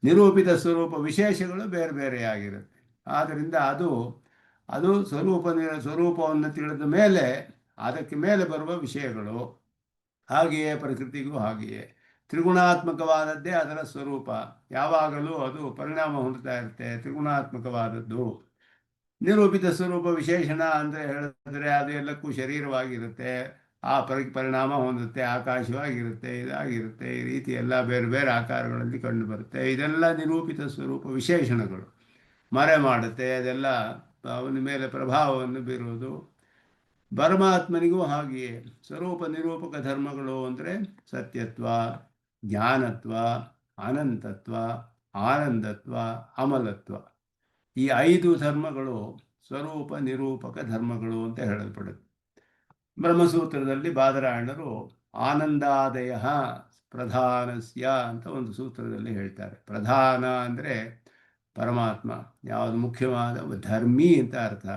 ನಿರೂಪಿತ ಸ್ವರೂಪ ವಿಶೇಷಗಳು ಬೇರೆ ಬೇರೆ ಆಗಿರುತ್ತೆ. ಆದ್ದರಿಂದ ಅದು ಸ್ವರೂಪವನ್ನು ತಿಳಿದ ಮೇಲೆ ಅದಕ್ಕೆ ಮೇಲೆ ಬರುವ ವಿಷಯಗಳು. ಹಾಗೆಯೇ ಪ್ರಕೃತಿಗೂ ಹಾಗೆಯೇ ತ್ರಿಗುಣಾತ್ಮಕವಾದದ್ದೇ ಅದರ ಸ್ವರೂಪ. ಯಾವಾಗಲೂ ಅದು ಪರಿಣಾಮ ಹೊಂದುತ್ತಾ ಇರುತ್ತೆ, ತ್ರಿಗುಣಾತ್ಮಕವಾದದ್ದು. ನಿರೂಪಿತ ಸ್ವರೂಪ ವಿಶೇಷಣ ಅಂತ ಹೇಳಿದ್ರೆ ಅದು ಎಲ್ಲಕ್ಕೂ ಶರೀರವಾಗಿರುತ್ತೆ, ಆ ಪರಿಣಾಮ ಹೊಂದುತ್ತೆ, ಆಕಾಶವಾಗಿರುತ್ತೆ, ಇದಾಗಿರುತ್ತೆ, ಈ ರೀತಿ ಎಲ್ಲ ಬೇರೆ ಬೇರೆ ಆಕಾರಗಳಲ್ಲಿ ಕಂಡು ಬರುತ್ತೆ. ಇದೆಲ್ಲ ನಿರೂಪಿತ ಸ್ವರೂಪ ವಿಶೇಷಣಗಳು. ಮರೆ ಮಾಡುತ್ತೆ, ಅದೆಲ್ಲ ಅವನ ಮೇಲೆ ಪ್ರಭಾವವನ್ನು ಬೀರುವುದು. ಪರಮಾತ್ಮನಿಗೂ ಹಾಗೆಯೇ ಸ್ವರೂಪ ನಿರೂಪಕ ಧರ್ಮಗಳು ಅಂದರೆ ಸತ್ಯತ್ವ, ಜ್ಞಾನತ್ವ, ಅನಂತತ್ವ, ಆನಂದತ್ವ, ಅಮಲತ್ವ. ಈ 5 ಧರ್ಮಗಳು ಸ್ವರೂಪ ನಿರೂಪಕ ಧರ್ಮಗಳು ಅಂತ ಹೇಳಲ್ಪಡುತ್ತೆ. ಬ್ರಹ್ಮಸೂತ್ರದಲ್ಲಿ ಬಾದರಾಯಣರು ಆನಂದಾದಯ ಪ್ರಧಾನಸ್ಯ ಅಂತ ಒಂದು ಸೂತ್ರದಲ್ಲಿ ಹೇಳ್ತಾರೆ. ಪ್ರಧಾನ ಅಂದರೆ ಪರಮಾತ್ಮ, ಯಾವುದು ಮುಖ್ಯವಾದ ಧರ್ಮಿ ಅಂತ ಅರ್ಥ.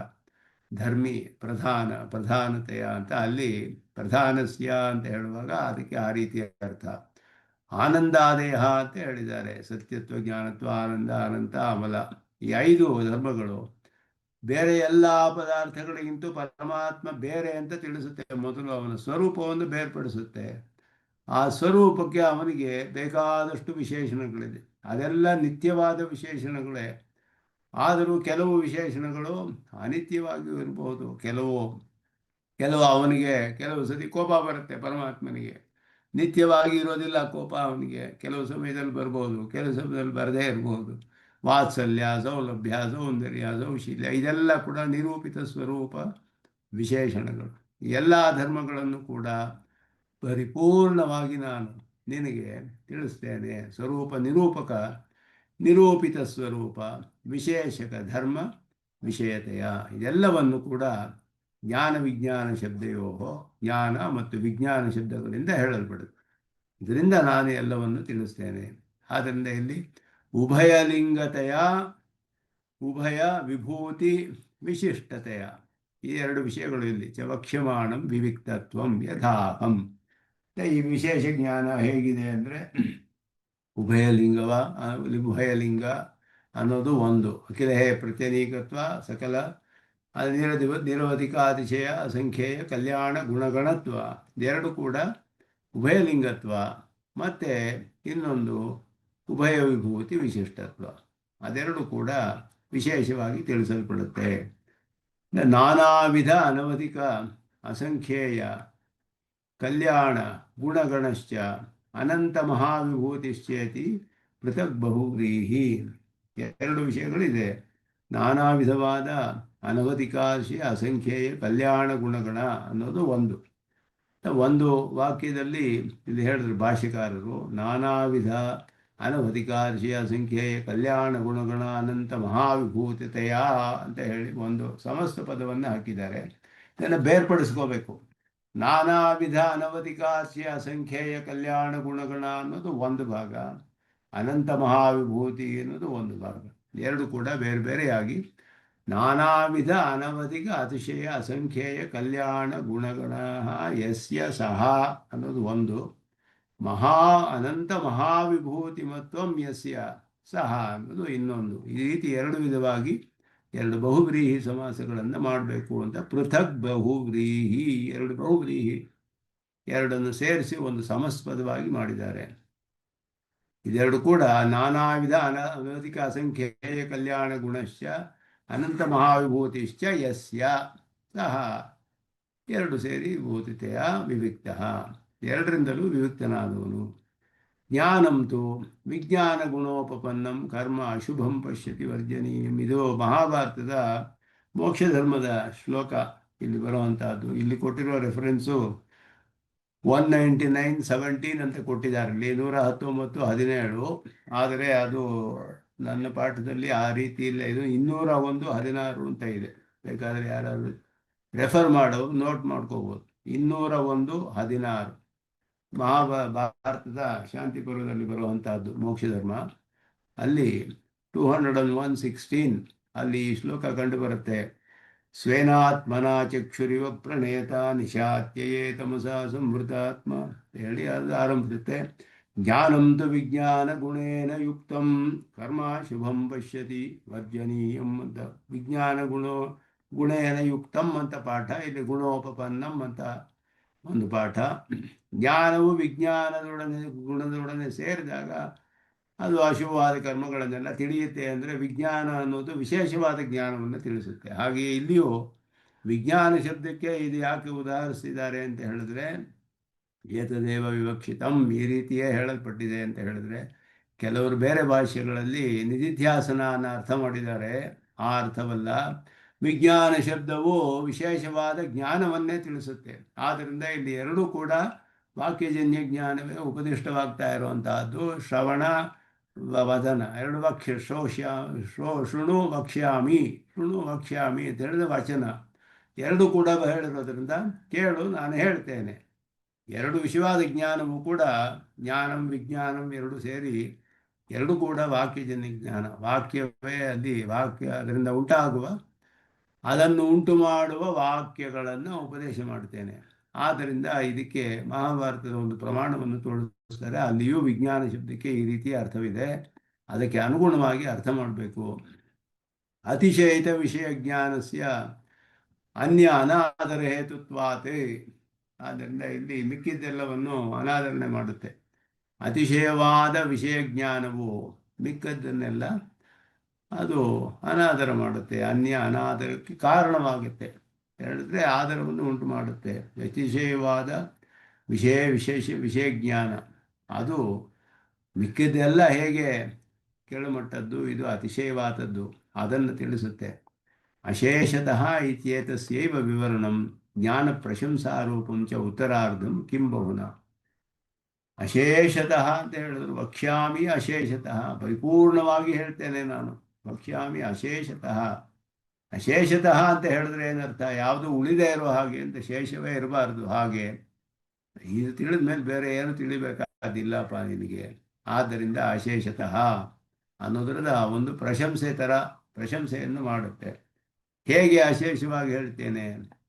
ಧರ್ಮಿ ಪ್ರಧಾನತೆಯ ಅಂತ, ಅಲ್ಲಿ ಪ್ರಧಾನಸ್ಯ ಅಂತ ಹೇಳುವಾಗ ಅದಕ್ಕೆ ಆ ರೀತಿಯ ಅರ್ಥ. ಆನಂದಾದಯ ಅಂತ ಹೇಳಿದ್ದಾರೆ. ಸತ್ಯತ್ವ, ಜ್ಞಾನತ್ವ, ಆನಂದ, ಅನಂತ, ಅಮಲ. ಈ 5 ಧರ್ಮಗಳು ಬೇರೆ ಎಲ್ಲ ಪದಾರ್ಥಗಳಿಗಿಂತೂ ಪರಮಾತ್ಮ ಬೇರೆ ಅಂತ ತಿಳಿಸುತ್ತೆ. ಮೊದಲು ಅವನ ಸ್ವರೂಪವನ್ನು ಬೇರ್ಪಡಿಸುತ್ತೆ. ಆ ಸ್ವರೂಪಕ್ಕೆ ಅವನಿಗೆ ಬೇಕಾದಷ್ಟು ವಿಶೇಷಣಗಳಿದೆ. ಅದೆಲ್ಲ ನಿತ್ಯವಾದ ವಿಶೇಷಣಗಳೇ. ಆದರೂ ಕೆಲವು ವಿಶೇಷಣಗಳು ಅನಿತ್ಯವಾಗಿಯೂ ಇರಬಹುದು. ಕೆಲವು ಅವನಿಗೆ ಕೆಲವು ಸತಿ ಕೋಪ ಬರುತ್ತೆ, ಪರಮಾತ್ಮನಿಗೆ ನಿತ್ಯವಾಗಿ ಇರೋದಿಲ್ಲ ಕೋಪ ಅವನಿಗೆ. ಕೆಲವು ಸಮಯದಲ್ಲಿ ಬರ್ಬೋದು, ಕೆಲವು ಸಮಯದಲ್ಲಿ ಬರದೇ ಇರಬಹುದು. ವಾತ್ಸಲ್ಯ, ಸೌಲಭ್ಯ, ಸೌಂದರ್ಯ, ಸೌಶೀಲ್ಯ ಇದೆಲ್ಲ ಕೂಡ ನಿರೂಪಿತ ಸ್ವರೂಪ ವಿಶೇಷಣಗಳು. ಎಲ್ಲ ಧರ್ಮಗಳನ್ನು ಕೂಡ ಪರಿಪೂರ್ಣವಾಗಿ ನಾನು ನಿನಗೆ ತಿಳಿಸ್ತೇನೆ. ಸ್ವರೂಪ ನಿರೂಪಕ, ನಿರೂಪಿತ ಸ್ವರೂಪ, ವಿಶೇಷಕ ಧರ್ಮ ವಿಷಯತೆಯ ಇದೆಲ್ಲವನ್ನು ಕೂಡ ಜ್ಞಾನ ವಿಜ್ಞಾನ ಶಬ್ದಯೋ ಜ್ಞಾನ ಮತ್ತು ವಿಜ್ಞಾನ ಶಬ್ದಗಳಿಂದ ಹೇಳಲ್ಪಡುತ್ತೆ. ಇದರಿಂದ ನಾನು ಎಲ್ಲವನ್ನು ತಿಳಿಸ್ತೇನೆ. ಆದ್ದರಿಂದ ಇಲ್ಲಿ ಉಭಯಲಿಂಗತೆಯ ಉಭಯ ವಿಭೂತಿ ವಿಶಿಷ್ಟತೆಯ ಈ ಎರಡು ವಿಷಯಗಳು ಇಲ್ಲಿ ಚವಕ್ಷ್ಯಮಾಣಂ ವಿವಿಕ್ತತ್ವಂ ಯಥಾಹಂ. ಈ ವಿಶೇಷ ಜ್ಞಾನ ಹೇಗಿದೆ ಅಂದರೆ ಉಭಯಲಿಂಗ ಅನ್ನೋದು ಒಂದು, ಅಖಿಲ ಹೇ ಪ್ರತ್ಯನೀಕತ್ವ ಸಕಲ ನಿರವಧಿಕಾತಿಶಯ ಅಸಂಖ್ಯೇಯ ಕಲ್ಯಾಣ ಗುಣಗಣತ್ವ ಎರಡು ಕೂಡ ಉಭಯಲಿಂಗತ್ವ, ಮತ್ತು ಇನ್ನೊಂದು ಉಭಯ ವಿಭೂತಿ ವಿಶಿಷ್ಟತ್ವ, ಅದೆರಡು ಕೂಡ ವಿಶೇಷವಾಗಿ ತಿಳಿಸಲ್ಪಡುತ್ತೆ. ನಾನಾ ವಿಧ ಅನವಧಿಕ ಅಸಂಖ್ಯೇಯ ಕಲ್ಯಾಣ ಗುಣಗಣಶ್ಚ ಅನಂತ ಮಹಾವಿಭೂತಿಶ್ಚೇತಿ ಪೃಥಕ್ ಬಹುವ್ರೀಹಿ. ಎರಡು ವಿಷಯಗಳಿದೆ. ನಾನಾ ವಿಧವಾದ ಅನವಧಿಕಾಶಿ ಅಸಂಖ್ಯೇಯ ಕಲ್ಯಾಣ ಗುಣಗಣ ಅನ್ನೋದು ಒಂದು ವಾಕ್ಯದಲ್ಲಿ ಇಲ್ಲಿ ಹೇಳಿದ್ರು ಭಾಷ್ಯಕಾರರು, ನಾನಾ ವಿಧ ಅನವಧಿಕಾರ್ಷಿ ಅಸಂಖ್ಯೇಯ ಕಲ್ಯಾಣ ಗುಣಗಣ ಅನಂತ ಮಹಾವಿಭೂತಿತೆಯ ಅಂತ ಹೇಳಿ ಒಂದು ಸಮಸ್ತ ಪದವನ್ನು ಹಾಕಿದ್ದಾರೆ. ಇದನ್ನು ಬೇರ್ಪಡಿಸ್ಕೋಬೇಕು. ನಾನಾ ವಿಧ ಅನವಧಿಕಾರ್ಷಿ ಅಸಂಖ್ಯೇಯ ಕಲ್ಯಾಣ ಗುಣಗಣ ಅನ್ನೋದು ಒಂದು ಭಾಗ, ಅನಂತ ಮಹಾವಿಭೂತಿ ಅನ್ನೋದು ಒಂದು ಭಾಗ. ಎರಡು ಕೂಡ ಬೇರೆ ಬೇರೆಯಾಗಿ ನಾನಾ ವಿಧ ಅನವಧಿಕ ಅತಿಶಯ ಅಸಂಖ್ಯೇಯ ಕಲ್ಯಾಣ ಗುಣಗಣ ಯಸ್ಯ ಸಹ ಅನ್ನೋದು ಒಂದು, ಅನಂತ ಮಹಾವಿಭೂತಿಮತ್ವಂ ಯಸ್ಯ ಸಹ ಅನ್ನೋದು ಇನ್ನೊಂದು. ಈ ರೀತಿ ಎರಡು ವಿಧವಾಗಿ ಎರಡು ಬಹುವ್ರೀಹಿ ಸಮಾಸಗಳನ್ನು ಮಾಡಬೇಕು ಅಂತ ಪೃಥಕ್ ಬಹುವ್ರೀಹಿ, ಎರಡು ಬಹುವ್ರೀಹಿ ಎರಡನ್ನು ಸೇರಿಸಿ ಒಂದು ಸಮಸ್ಪದವಾಗಿ ಮಾಡಿದ್ದಾರೆ. ಇದೆರಡು ಕೂಡ ನಾನಾ ವಿಧ ಅನವಧಿಕ ಅಸಂಖ್ಯೇಯ ಕಲ್ಯಾಣ ಗುಣಶ್ಚ ಅನಂತ ಮಹಾವಿಭೂತಿಶ್ಚ ಯಸ್ಯ ಸಹ, ಎರಡು ಸೇರಿ ವಿಭೂತಿತೆಯ ವಿವಿಕ್ತ, ಎರಡರಿಂದಲೂ ವಿವಿಕ್ತನಾದವನು. ಜ್ಞಾನಂತು ವಿಜ್ಞಾನ ಗುಣೋಪಪನ್ನಂ ಕರ್ಮ ಅಶುಭಂ ಪಶ್ಯತಿ ವರ್ಜನೀಯಂ. ಇದು ಮಹಾಭಾರತದ ಮೋಕ್ಷ ಧರ್ಮದ ಶ್ಲೋಕ ಇಲ್ಲಿ ಬರುವಂತಹದ್ದು. ಇಲ್ಲಿ ಕೊಟ್ಟಿರೋ ರೆಫರೆನ್ಸು 199:17 ಅಂತ ಕೊಟ್ಟಿದ್ದಾರೆ, ಇಲ್ಲಿ 119:17. ಆದರೆ ಅದು ನನ್ನ ಪಾಠದಲ್ಲಿ ಆ ರೀತಿ ಇಲ್ಲ, ಇದು 201:16 ಅಂತ ಇದೆ. ಬೇಕಾದರೆ ಯಾರಾದರೂ ರೆಫರ್ ಮಾಡೋರು ನೋಟ್ ಮಾಡ್ಕೋಬೋದು. 201:16 ಮಹಾಭಾರತದ ಶಾಂತಿ ಪರ್ವದಲ್ಲಿ ಬರುವಂತಹದ್ದು ಮೋಕ್ಷ ಧರ್ಮ. ಅಲ್ಲಿ 201:16 ಅಲ್ಲಿ ಈ ಶ್ಲೋಕ ಕಂಡು ಬರುತ್ತೆ. ಸ್ವೇನಾತ್ಮನ ಚಕ್ಷುರಿವ ಪ್ರಣೇತ ನಿಶಾತ್ಯಯೇ ತಮಸಾ ಸಂವೃತಾತ್ಮ ಹೇಳಿ ಅದು ಆರಂಭಿಸುತ್ತೆ. ಜ್ಞಾನಂತು ವಿಜ್ಞಾನ ಗುಣೇನ ಯುಕ್ತಂ ಕರ್ಮ ಶುಭಂ ಪಶ್ಯತಿ ವರ್ಜನೀಯಂ ಅಂತ. ವಿಜ್ಞಾನ ಗುಣೇನ ಯುಕ್ತಂ ಅಂತ ಪಾಠ, ಇಲ್ಲಿ ಗುಣೋಪಪನ್ನಂ ಅಂತ ಒಂದು ಪಾಠ. ಜ್ಞಾನವು ಗುಣದೊಡನೆ ಸೇರಿದಾಗ ಅದು ಅಶುಭವಾದ ಕರ್ಮಗಳನ್ನೆಲ್ಲ ತಿಳಿಯುತ್ತೆ. ಅಂದರೆ ವಿಜ್ಞಾನ ಅನ್ನೋದು ವಿಶೇಷವಾದ ಜ್ಞಾನವನ್ನು ತಿಳಿಸುತ್ತೆ. ಹಾಗೆಯೇ ಇಲ್ಲಿಯೂ ವಿಜ್ಞಾನ ಶಬ್ದಕ್ಕೆ ಇದು ಯಾಕೆ ಉದಾಹರಿಸಿದ್ದಾರೆ ಅಂತ ಹೇಳಿದ್ರೆ, ಏತದೇವ ವಿವಕ್ಷಿತಂ ಈ ರೀತಿಯೇ ಹೇಳಲ್ಪಟ್ಟಿದೆ ಅಂತ ಹೇಳಿದ್ರೆ, ಕೆಲವರು ಬೇರೆ ಭಾಷೆಗಳಲ್ಲಿ ನಿಧಿಧ್ಯಾಸನ ಅನ್ನೋ ಅರ್ಥ ಮಾಡಿದ್ದಾರೆ. ಆ ಅರ್ಥವಲ್ಲ. ವಿಜ್ಞಾನ ಶಬ್ದವು ವಿಶೇಷವಾದ ಜ್ಞಾನವನ್ನೇ ತಿಳಿಸುತ್ತೆ. ಆದ್ದರಿಂದ ಇಲ್ಲಿ ಎರಡೂ ಕೂಡ ವಾಕ್ಯಜನ್ಯ ಜ್ಞಾನವೇ ಉಪದಿಷ್ಟವಾಗ್ತಾ ಇರುವಂತಹದ್ದು. ಶ್ರವಣ ವದನ ಎರಡು ವಕ್ಷ್ಯ ಶೃಣು ವಕ್ಷ್ಯಾಮಿ ಅಂತ ಹೇಳಿದ ವಚನ ಎರಡು ಕೂಡ ಹೇಳಿರೋದ್ರಿಂದ ಕೇಳು ನಾನು ಹೇಳ್ತೇನೆ. ಎರಡು ವಿಷಯವಾದ ಜ್ಞಾನವೂ ಕೂಡ ಜ್ಞಾನಂ ವಿಜ್ಞಾನಂ ಎರಡು ಸೇರಿ ಎರಡು ಕೂಡ ವಾಕ್ಯಜನ್ಯ ಜ್ಞಾನ. ವಾಕ್ಯವೇ ಅಲ್ಲಿ ವಾಕ್ಯ, ಅದರಿಂದ ಉಂಟಾಗುವ ಅದನ್ನು ಉಂಟು ಮಾಡುವ ವಾಕ್ಯಗಳನ್ನು ಉಪದೇಶ ಮಾಡ್ತೇನೆ. ಆದ್ದರಿಂದ ಇದಕ್ಕೆ ಮಹಾಭಾರತದ ಒಂದು ಪ್ರಮಾಣವನ್ನು ತೋರಿಸ್ತಾರೆ. ಅಲ್ಲಿಯೂ ವಿಜ್ಞಾನ ಶಬ್ದಕ್ಕೆ ಈ ರೀತಿಯ ಅರ್ಥವಿದೆ, ಅದಕ್ಕೆ ಅನುಗುಣವಾಗಿ ಅರ್ಥ ಮಾಡಬೇಕು. ಅತಿಶಯಿತ ವಿಷಯ ಜ್ಞಾನಸ್ಯ ಅನ್ಯ ಅನಾದರ ಹೇತುತ್ವಾತೆ. ಆದ್ದರಿಂದ ಇಲ್ಲಿ ಮಿಕ್ಕಿದ್ದೆಲ್ಲವನ್ನು ಅನಾದರಣೆ ಮಾಡುತ್ತೆ. ಅತಿಶಯವಾದ ವಿಷಯ ಜ್ಞಾನವು ಮಿಕ್ಕದ್ದನ್ನೆಲ್ಲ ಅದು ಅನಾದರ ಮಾಡುತ್ತೆ, ಅನ್ಯ ಅನಾದರಕ್ಕೆ ಕಾರಣವಾಗುತ್ತೆ. ಹೇಳಿದ್ರೆ ಆದರವನ್ನು ಉಂಟು ಮಾಡುತ್ತೆ. ಅತಿಶಯವಾದ ವಿಷಯ ಜ್ಞಾನ ಅದು ಮಿಕ್ಕಿದ್ದೆಲ್ಲ ಹೇಗೆ ಕೆಳಮಟ್ಟದ್ದು, ಇದು ಅತಿಶಯವಾದದ್ದು, ಅದನ್ನು ತಿಳಿಸುತ್ತೆ. ಅಶೇಷತಃ ಇತ್ಯೇತಸ್ಯೈವ ವಿವರಣಂ ಜ್ಞಾನ ಪ್ರಶಂಸಾರೂಪಂ ಚ ಉತ್ತರಾರ್ಧಂ ಕಿಂ ಬಹುನ. ಅಶೇಷತಃ ಅಂತ ಹೇಳಿದ್ರು, ವಕ್ಷ್ಯಾಮಿ ಅಶೇಷತಃ, ಪರಿಪೂರ್ಣವಾಗಿ ಹೇಳ್ತೇನೆ ನಾನು. ವಕ್ಷ್ಯಾಮಿ ಅಶೇಷತಃ, ಅಶೇಷತಃ ಅಂತ ಹೇಳಿದ್ರೆ ಏನರ್ಥ, ಯಾವುದು ಉಳಿದೇ ಇರೋ ಹಾಗೆ ಅಂತ, ಶೇಷವೇ ಇರಬಾರ್ದು ಹಾಗೆ. ಇದು ತಿಳಿದ ಮೇಲೆ ಬೇರೆ ಏನು ತಿಳಿಬೇಕಾದಿಲ್ಲಪ್ಪ ನಿನಗೆ. ಆದ್ದರಿಂದ ಅಶೇಷತಃ ಅನ್ನೋದ್ರದ ಒಂದು ಪ್ರಶಂಸೆ ಥರ ಪ್ರಶಂಸೆಯನ್ನು ಮಾಡುತ್ತೆ. ಹೇಗೆ ಅಶೇಷವಾಗಿ ಹೇಳ್ತೇನೆ,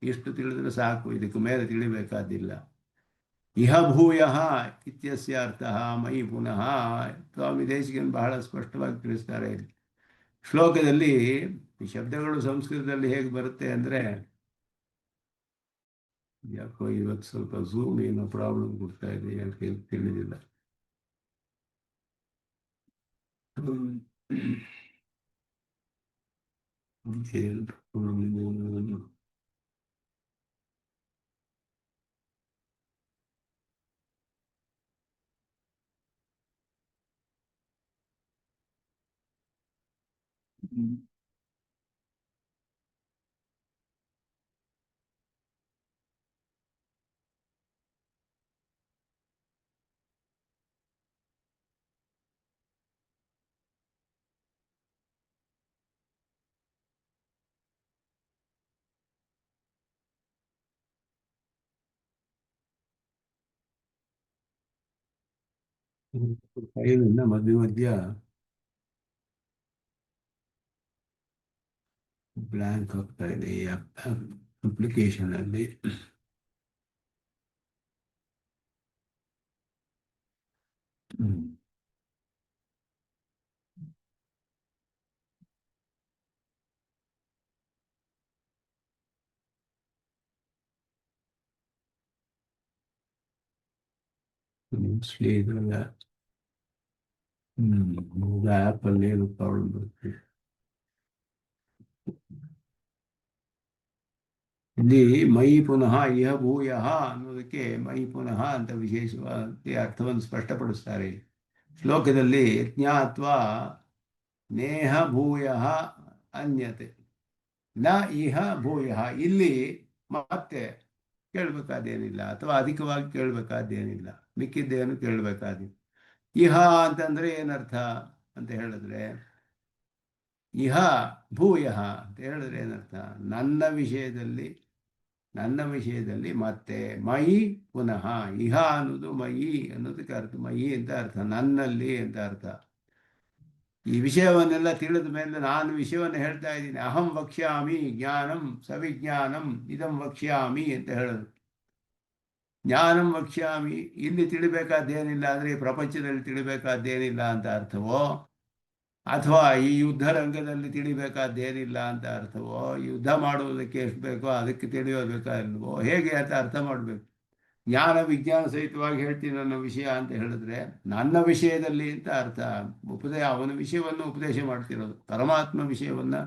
ಇಷ್ಟು ತಿಳಿದ್ರೆ ಸಾಕು, ಇದಕ್ಕೆ ಮೇಲೆ ತಿಳಿಬೇಕಾದಿಲ್ಲ. ಇಹ ಭೂಯ ಇತ್ಯಸ್ಯ ಅರ್ಥಃ ಮಯಿ ಪುನಃ. ಸ್ವಾಮಿ ದೇಶಿಕನ್ ಬಹಳ ಸ್ಪಷ್ಟವಾಗಿ ತಿಳಿಸ್ತಾರೆ ಶ್ಲೋಕದಲ್ಲಿ. ಈ ಶಬ್ದಗಳು ಸಂಸ್ಕೃತದಲ್ಲಿ ಹೇಗೆ ಬರುತ್ತೆ ಅಂದರೆ, ಯಾಕೋ ಇವತ್ತು ಸ್ವಲ್ಪ ಝೂಮ್ ಏನೋ ಪ್ರಾಬ್ಲಮ್ ಕೊಡ್ತಾ ಇದೆ, ಯಾಕೆ ತಿಳಿದಿಲ್ಲ. ಫೈಲಿಂದ ಮಧ್ಯ ಮಧ್ಯ ಬ್ಲ್ಯಾಂಕ್ ಆಗ್ತಾ ಇದೆ ಈ ಅಪ್ಲಿಕೇಶನ್ ಅಲ್ಲಿ. ಮೋಸ್ಟ್ಲಿ ಇದೆಲ್ಲ ಆ್ಯಪ್ ಅಲ್ಲಿ ಏನು ಪ್ರಾಬ್ಲಮ್ ಬರುತ್ತೆ. ಇಲ್ಲಿ ಮೈ ಪುನಃ ಇಹ ಭೂಯ ಅನ್ನೋದಕ್ಕೆ ಮೈ ಪುನಃ ಅಂತ ವಿಶೇಷವಾದ ಅರ್ಥವನ್ನು ಸ್ಪಷ್ಟಪಡಿಸ್ತಾರೆ ಶ್ಲೋಕದಲ್ಲಿ. ಜ್ಞಾತ್ವಾ ನೇಹ ಭೂಯ ಅನ್ಯತೆ ನ ಇಹ ಭೂಯ. ಇಲ್ಲಿ ಮತ್ತೆ ಕೇಳಬೇಕಾದೇನಿಲ್ಲ, ಅಥವಾ ಅಧಿಕವಾಗಿ ಕೇಳಬೇಕಾದೇನಿಲ್ಲ, ಮಿಕ್ಕಿದ್ದೇನು ಕೇಳಬೇಕಾದಿ. ಇಹ ಅಂತಂದ್ರೆ ಏನರ್ಥ ಅಂತ ಹೇಳಿದ್ರೆ, ಇಹ ಭೂಯ ಅಂತ ಹೇಳಿದ್ರೆ ಏನರ್ಥ, ನನ್ನ ವಿಷಯದಲ್ಲಿ ಮತ್ತೆ ಮಯಿ ಪುನಃ. ಇಹ ಅನ್ನೋದು ಮಯಿ ಅನ್ನೋದಕ್ಕೆ ಅರ್ಥ, ಮಯಿ ಅಂತ ಅರ್ಥ, ನನ್ನಲ್ಲಿ ಅಂತ ಅರ್ಥ. ಈ ವಿಷಯವನ್ನೆಲ್ಲ ತಿಳಿದ ಮೇಲೆ ನಾನು ವಿಷಯವನ್ನು ಹೇಳ್ತಾ ಇದ್ದೀನಿ. ಅಹಂ ವಕ್ಷ್ಯಾಮಿ ಜ್ಞಾನಂ ಸವಿಜ್ಞಾನಂ ಇದಂ ವಕ್ಷ್ಯಾಮಿ ಅಂತ ಹೇಳೋದು. ಜ್ಞಾನಂ ವಕ್ಷ್ಯಾಮಿ, ಇಲ್ಲಿ ತಿಳಿಬೇಕಾದ್ದೇನಿಲ್ಲ ಅಂದರೆ ಈ ಪ್ರಪಂಚದಲ್ಲಿ ತಿಳಿಬೇಕಾದ್ದೇನಿಲ್ಲ ಅಂತ ಅರ್ಥವೋ, ಅಥವಾ ಈ ಯುದ್ಧ ರಂಗದಲ್ಲಿ ತಿಳಿಬೇಕಾದ್ದೇನಿಲ್ಲ ಅಂತ ಅರ್ಥವೋ, ಯುದ್ಧ ಮಾಡುವುದಕ್ಕೆ ಎಷ್ಟು ಬೇಕೋ ಅದಕ್ಕೆ ತಿಳಿಯೋದಕ್ಕಿಲ್ವೋ, ಹೇಗೆ ಅಂತ ಅರ್ಥ ಮಾಡಬೇಕು. ಜ್ಞಾನ ವಿಜ್ಞಾನ ಸಹಿತವಾಗಿ ಹೇಳ್ತೀನಿ ನನ್ನ ವಿಷಯ ಅಂತ ಹೇಳಿದ್ರೆ ನನ್ನ ವಿಷಯದಲ್ಲಿ ಅಂತ ಅರ್ಥ. ಅವನ ವಿಷಯವನ್ನು ಉಪದೇಶ ಮಾಡ್ತಿರೋದು, ಪರಮಾತ್ಮ ವಿಷಯವನ್ನು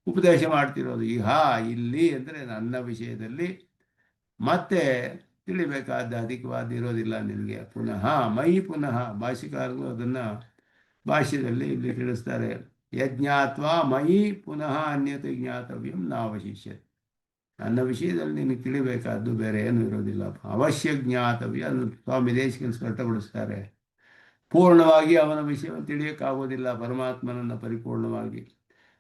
ಉಪದೇಶ ಮಾಡ್ತಿರೋದು. ಇಹ ಇಲ್ಲಿ ಅಂದರೆ ನನ್ನ ವಿಷಯದಲ್ಲಿ ಮತ್ತೆ ತಿಳಿಬೇಕಾದ ಅಧಿಕವಾದ ಇರೋದಿಲ್ಲ ನಿನಗೆ. ಪುನಃ ಮೈ ಪುನಃ, ಭಾಷಿಕಾರರು ಅದನ್ನು ಭಾಷ್ಯದಲ್ಲಿ ಇಲ್ಲಿ ತಿಳಿಸ್ತಾರೆ. ಯಜ್ಞಾತ್ವಾ ಮಯಿ ಪುನಃ ಅನ್ಯತೆ ಜ್ಞಾತವ್ಯಂ ನಾವಶಿಷ್ಯತೆ. ನನ್ನ ವಿಷಯದಲ್ಲಿ ನಿನಗೆ ತಿಳಿಬೇಕಾದ್ದು ಬೇರೆ ಏನೂ ಇರೋದಿಲ್ಲ. ಅವಶ್ಯ ಜ್ಞಾತವ್ಯ ಸ್ವಾಮಿ ದೇಶಿಕನ್ ಸ್ಪಷ್ಟಪಡಿಸ್ತಾರೆ. ಪೂರ್ಣವಾಗಿ ಅವನ ವಿಷಯವನ್ನು ತಿಳಿಯೋಕ್ಕಾಗೋದಿಲ್ಲ ಪರಮಾತ್ಮನನ್ನು ಪರಿಪೂರ್ಣವಾಗಿ.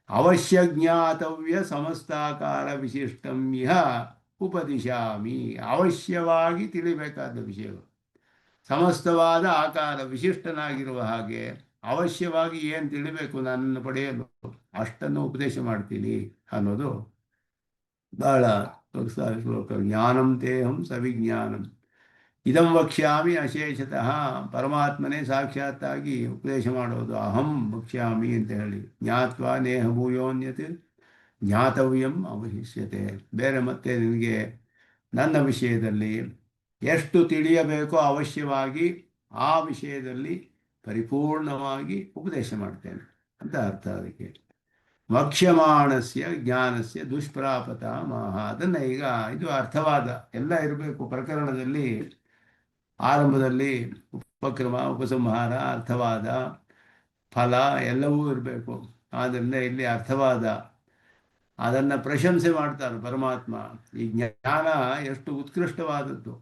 ಅವಶ್ಯ ಜ್ಞಾತವ್ಯ ಸಮಸ್ತಾಕಾರ ವಿಶಿಷ್ಟಂ ಇಹ ಉಪದಿಶಾಮಿ. ಅವಶ್ಯವಾಗಿ ತಿಳಿಬೇಕಾದ ವಿಷಯಗಳು, ಸಮಸ್ತವಾದ ಆಕಾರ ವಿಶಿಷ್ಟನಾಗಿರುವ ಹಾಗೆ ಅವಶ್ಯವಾಗಿ ಏನು ತಿಳಿಬೇಕು ನನ್ನನ್ನು ಪಡೆಯಲು ಅಷ್ಟನ್ನು ಉಪದೇಶ ಮಾಡ್ತೀನಿ ಅನ್ನೋದು ಬಹಳ ಶ್ಲೋಕ. ಜ್ಞಾನಂ ತೇಹಂ ಸವಿಜ್ಞಾನಂ ಇದಂ ವಕ್ಷ್ಯಾಮಿ ಅಶೇಷತಃ. ಪರಮಾತ್ಮನೇ ಸಾಕ್ಷಾತ್ತಾಗಿ ಉಪದೇಶ ಮಾಡೋದು, ಅಹಂ ವಕ್ಷ್ಯಾಮಿ ಅಂತ ಹೇಳಿ. ಜ್ಞಾತ್ವಾ ನೇಹ ಭೂಯೋನ್ಯತೆ ಜ್ಞಾತವ್ಯಂ ಅವಶಿಷ್ಯತೆ. ಬೇರೆ ಮತ್ತೆ ನಿನಗೆ ನನ್ನ ವಿಷಯದಲ್ಲಿ ಎಷ್ಟು ತಿಳಿಯಬೇಕೋ ಅವಶ್ಯವಾಗಿ ಆ ವಿಷಯದಲ್ಲಿ ಪರಿಪೂರ್ಣವಾಗಿ ಉಪದೇಶ ಮಾಡ್ತೇನೆ ಅಂತ ಅರ್ಥ. ಅದಕ್ಕೆ ವಕ್ಷ್ಯಮಾಣಸ್ಯ ಜ್ಞಾನಸ್ಯ ದುಷ್ಪ್ರಾಪತ ಮಹ. ಅದನ್ನು ಈಗ ಇದು ಅರ್ಥವಾದ ಎಲ್ಲ ಇರಬೇಕು ಪ್ರಕರಣದಲ್ಲಿ. ಆರಂಭದಲ್ಲಿ ಉಪಕ್ರಮ, ಉಪಸಂಹಾರ, ಅರ್ಥವಾದ, ಫಲ ಎಲ್ಲವೂ ಇರಬೇಕು. ಆದ್ದರಿಂದ ಇಲ್ಲಿ ಅರ್ಥವಾದ ಅದನ್ನು ಪ್ರಶಂಸೆ ಮಾಡ್ತಾರೆ ಪರಮಾತ್ಮ. ಈ ಜ್ಞಾನ ಎಷ್ಟು ಉತ್ಕೃಷ್ಟವಾದದ್ದು,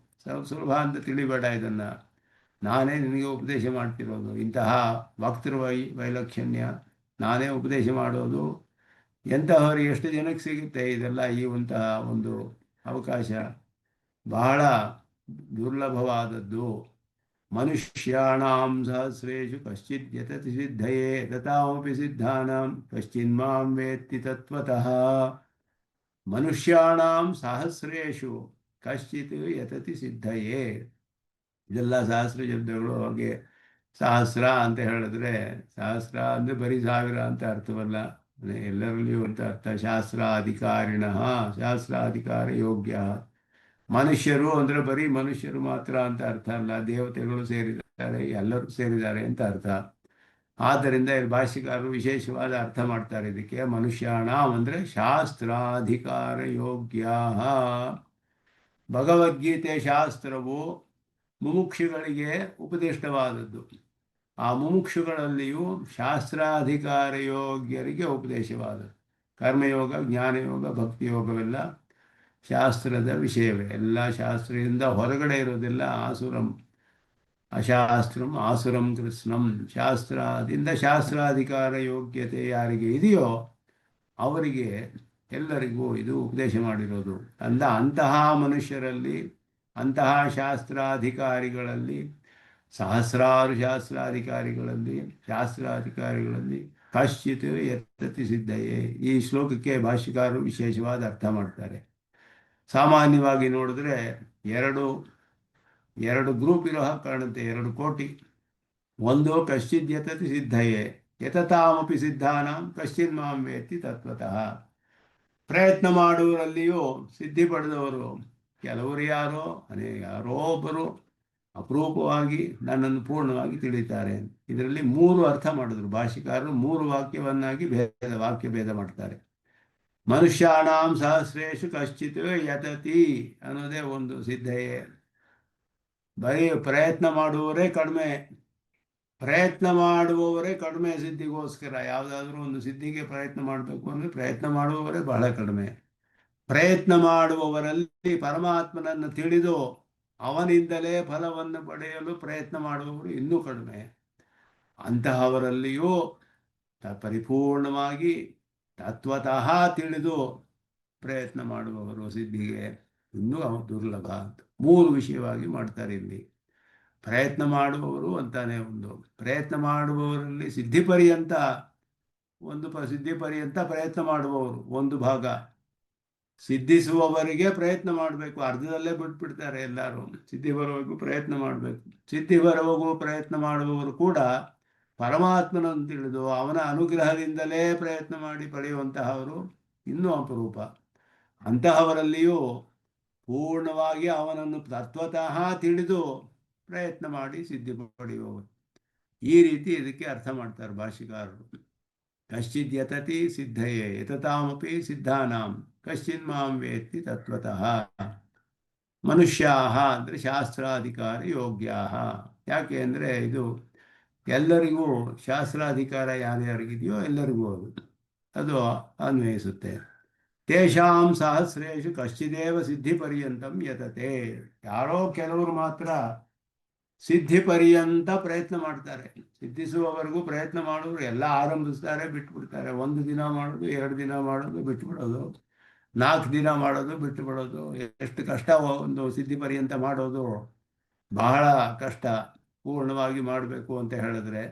ಸುಲಭ ಅಂತ ತಿಳಿಬೇಡ. ಇದನ್ನು ನಾನೇ ನಿನಗೆ ಉಪದೇಶ ಮಾಡ್ತಿರೋದು. ಇಂತಹ ವೈಲಕ್ಷಣ್ಯ ನಾನೇ ಉಪದೇಶ ಮಾಡೋದು. ಎಂತಹವರಿಗೆ ಎಷ್ಟು ಜನಕ್ಕೆ ಸಿಗುತ್ತೆ ಇದೆಲ್ಲ, ಈ ಒಂದು ಅವಕಾಶ ಬಹಳ ದುರ್ಲಭವಾದದ್ದು. ಮನುಷ್ಯಾಣಾಂ ಸಹಸ್ರೇಷು ಕಶ್ಚಿದ್ ಯತತಿ ಸಿದ್ಧಯೇ ತಥಾಮಪಿ ಸಿದ್ಧಾನಾಂ ಕಶ್ಚಿನ್ಮಾಂ ವೇತ್ತಿ ತತ್ವತಃ. ಮನುಷ್ಯಾಣಾಂ ಸಹಸ್ರೇಷು ಕಶ್ಚಿತ್ ಯತತಿ ಸಿದ್ಧಯೇ. ಇದೆಲ್ಲ ಸಹಸ್ರ ಶಬ್ದಗಳು. ಹಾಗೆ ಸಹಸ್ರ ಅಂತ ಹೇಳಿದ್ರೆ, ಸಹಸ್ರ ಅಂದರೆ ಬರೀ ಸಾವಿರ ಅಂತ ಅರ್ಥವಲ್ಲ, ಎಲ್ಲರಲ್ಲಿಯೂ ಅಂತ ಅರ್ಥ. ಶಾಸ್ತ್ರಾಧಿಕಾರಿಣ, ಶಾಸ್ತ್ರಾಧಿಕಾರ ಯೋಗ್ಯ. ಮನುಷ್ಯರು ಅಂದರೆ ಬರೀ ಮನುಷ್ಯರು ಮಾತ್ರ ಅಂತ ಅರ್ಥ ಅಲ್ಲ, ದೇವತೆಗಳು ಸೇರಿದ್ದಾರೆ, ಎಲ್ಲರೂ ಸೇರಿದ್ದಾರೆ ಅಂತ ಅರ್ಥ. ಆದ್ದರಿಂದ ಇಲ್ಲಿ ಭಾಷ್ಯಕಾರರು ವಿಶೇಷವಾದ ಅರ್ಥ ಮಾಡ್ತಾರೆ ಇದಕ್ಕೆ. ಮನುಷ್ಯಾಣ ಅಂದರೆ ಶಾಸ್ತ್ರಾಧಿಕಾರ ಯೋಗ್ಯ. ಭಗವದ್ಗೀತೆ ಶಾಸ್ತ್ರವು ಮುಮುಕ್ಷುಗಳಿಗೆ ಉಪದಿಷ್ಟವಾದದ್ದು. ಆ ಮುಮುಕ್ಷುಗಳಲ್ಲಿಯೂ ಶಾಸ್ತ್ರಾಧಿಕಾರ ಯೋಗ್ಯರಿಗೆ ಉಪದೇಶವಾದದ್ದು. ಕರ್ಮಯೋಗ, ಜ್ಞಾನಯೋಗ, ಭಕ್ತಿಯೋಗವೆಲ್ಲ ಶಾಸ್ತ್ರದ ವಿಷಯವೇ. ಎಲ್ಲ ಶಾಸ್ತ್ರದಿಂದ ಹೊರಗಡೆ ಇರೋದೆಲ್ಲ ಆಸುರಂ. ಅಶಾಸ್ತ್ರಂ ಆಸುರಂ ಕೃಷ್ಣಂ. ಶಾಸ್ತ್ರದಿಂದ ಶಾಸ್ತ್ರಾಧಿಕಾರ ಯೋಗ್ಯತೆ ಯಾರಿಗೆ ಇದೆಯೋ ಅವರಿಗೆ ಎಲ್ಲರಿಗೂ ಇದು ಉಪದೇಶ ಮಾಡಿರೋದು. ಅಂತಹ ಮನುಷ್ಯರಲ್ಲಿ, ಅಂತಹ ಶಾಸ್ತ್ರಾಧಿಕಾರಿಗಳಲ್ಲಿ, ಸಹಸ್ರಾರು ಶಾಸ್ತ್ರಾಧಿಕಾರಿಗಳಲ್ಲಿ ಕಶ್ಚಿತ್ ಯತತಿ ಸಿದ್ಧಯೇ. ಈ ಶ್ಲೋಕಕ್ಕೆ ಭಾಷ್ಯಕಾರರು ವಿಶೇಷವಾದ ಅರ್ಥ ಮಾಡ್ತಾರೆ. ಸಾಮಾನ್ಯವಾಗಿ ನೋಡಿದ್ರೆ ಎರಡು ಗ್ರೂಪ್ ಇರೋ ಹಾಗೆ ಕಾಣುತ್ತೆ, 2 ಕೋಟಿ. ಒಂದು ಕಶ್ಚಿದ್ ಯತತಿ ಸಿದ್ಧಯೇ ಯತತಾಮಪಿ ಸಿದ್ಧಾನಾಂ ಕಶ್ಚಿನ್ ಮಾಂ ವೇತ್ತಿ ತತ್ವತಃ. ಪ್ರಯತ್ನ ಮಾಡುವರಲ್ಲಿಯೂ ಸಿದ್ಧಿ ಪಡೆದವರು ಕೆಲವರು ಯಾರೋ ಒಬ್ಬರು ಅಪರೂಪವಾಗಿ ನನ್ನನ್ನು ಪೂರ್ಣವಾಗಿ ತಿಳಿತಾರೆ. ಇದರಲ್ಲಿ 3 ಅರ್ಥ ಮಾಡಿದ್ರು ಭಾಷಿಕಾರರು. 3 ವಾಕ್ಯವನ್ನಾಗಿ ವಾಕ್ಯ ಭೇದ ಮಾಡ್ತಾರೆ. ಮನುಷ್ಯಾಣಾಂ ಸಹಸ್ರೇಷು ಕಶ್ಚಿತ್ ಯತತಿ ಅನ್ನೋದೇ ಒಂದು ಸಿದ್ಧಯೇ. ಬರೀ ಪ್ರಯತ್ನ ಮಾಡುವವರೇ ಕಡಿಮೆ ಸಿದ್ಧಿಗೋಸ್ಕರ. ಯಾವುದಾದ್ರೂ ಒಂದು ಸಿದ್ಧಿಗೆ ಪ್ರಯತ್ನ ಮಾಡಬೇಕು ಅಂದರೆ ಪ್ರಯತ್ನ ಮಾಡುವವರೇ ಬಹಳ ಕಡಿಮೆ. ಪ್ರಯತ್ನ ಮಾಡುವವರಲ್ಲಿ ಪರಮಾತ್ಮನನ್ನು ತಿಳಿದು ಅವನಿಂದಲೇ ಫಲವನ್ನು ಪಡೆಯಲು ಪ್ರಯತ್ನ ಮಾಡುವವರು ಇನ್ನೂ ಕಡಿಮೆ. ಅಂತಹವರಲ್ಲಿಯೂ ಪರಿಪೂರ್ಣವಾಗಿ ತತ್ವತಃ ತಿಳಿದು ಪ್ರಯತ್ನ ಮಾಡುವವರು ಸಿದ್ಧಿಗೆ ಇನ್ನೂ ದುರ್ಲಭ ಅಂತ 3 ವಿಷಯವಾಗಿ ಮಾಡ್ತಾರೆ ಇಲ್ಲಿ. ಪ್ರಯತ್ನ ಮಾಡುವವರು ಅಂತಾನೆ ಒಂದು. ಪ್ರಯತ್ನ ಮಾಡುವವರಲ್ಲಿ ಸಿದ್ಧಿ ಪರ್ಯಂತ ಪ್ರಯತ್ನ ಮಾಡುವವರು ಒಂದು ಭಾಗ. ಸಿದ್ಧಿಸುವವರಿಗೆ ಪ್ರಯತ್ನ ಮಾಡಬೇಕು, ಅರ್ಧದಲ್ಲೇ ಬಿಟ್ಬಿಡ್ತಾರೆ ಎಲ್ಲರೂ. ಸಿದ್ಧಿ ಬರುವವರೆಗೂ ಪ್ರಯತ್ನ ಮಾಡಬೇಕು. ಸಿದ್ಧಿ ಬರುವವರೆಗೂ ಪ್ರಯತ್ನ ಮಾಡುವವರು ಕೂಡ ಪರಮಾತ್ಮನನ್ನು ತಿಳಿದು ಅವನ ಅನುಗ್ರಹದಿಂದಲೇ ಪ್ರಯತ್ನ ಮಾಡಿ ಪಡೆಯುವಂತಹವರು ಇನ್ನೂ ಅಪರೂಪ. ಅಂತಹವರಲ್ಲಿಯೂ ಪೂರ್ಣವಾಗಿ ಅವನನ್ನು ತತ್ವತಃ ತಿಳಿದು ಪ್ರಯತ್ನ ಮಾಡಿ ಸಿದ್ಧಿ ಪಡೆಯುವವರು. ಈ ರೀತಿ ಇದಕ್ಕೆ ಅರ್ಥ ಮಾಡ್ತಾರೆ ಭಾಷಿಕಾರರು. ಕಶ್ಚಿದ್ ಯತತಿ ಸಿದ್ಧಯೇ ಯತತಾಮಪಿ ಸಿದ್ಧಾನಾಂ ಕಶ್ಚಿನ್ ಮಾಂ ವೇತ್ತಿ ತತ್ವತಃ. ಮನುಷ್ಯಾಹ ಅಂದರೆ ಶಾಸ್ತ್ರಾಧಿಕಾರ ಯೋಗ್ಯಾಹ. ಯಾಕೆ ಅಂದರೆ ಇದು ಎಲ್ಲರಿಗೂ ಶಾಸ್ತ್ರಾಧಿಕಾರ ಯಾರ್ಯಾರಿಗಿದೆಯೋ ಎಲ್ಲರಿಗೂ ಅದು ಅನ್ವಯಿಸುತ್ತೆ. ತೇಷಾಂ ಸಹಸ್ರೇಷು ಕಶ್ಚಿದೇವ ಸಿದ್ಧಿ ಪರ್ಯಂತಂ ಯತತೆ. ಯಾರೋ ಕೆಲವರು ಮಾತ್ರ ಸಿದ್ಧಿ ಪರ್ಯಂತ ಪ್ರಯತ್ನ ಮಾಡ್ತಾರೆ. ಸಿದ್ಧಿಸುವವರೆಗೂ ಪ್ರಯತ್ನ ಮಾಡೋರು ಎಲ್ಲ ಆರಂಭಿಸ್ತಾರೆ, ಬಿಟ್ಬಿಡ್ತಾರೆ. 1 ದಿನ ಮಾಡೋದು, 2 ದಿನ ಮಾಡೋದು, ಬಿಟ್ಬಿಡೋದು, 4 ದಿನ ಮಾಡೋದು, ಬಿಟ್ಟುಬಿಡೋದು. ಎಷ್ಟು ಕಷ್ಟ ಒಂದು ಸಿದ್ಧಿ ಪರ್ಯಂತ ಮಾಡೋದು, ಬಹಳ ಕಷ್ಟ. ಪೂರ್ಣವಾಗಿ ಮಾಡಬೇಕು ಅಂತ ಹೇಳಿದ್ರೆ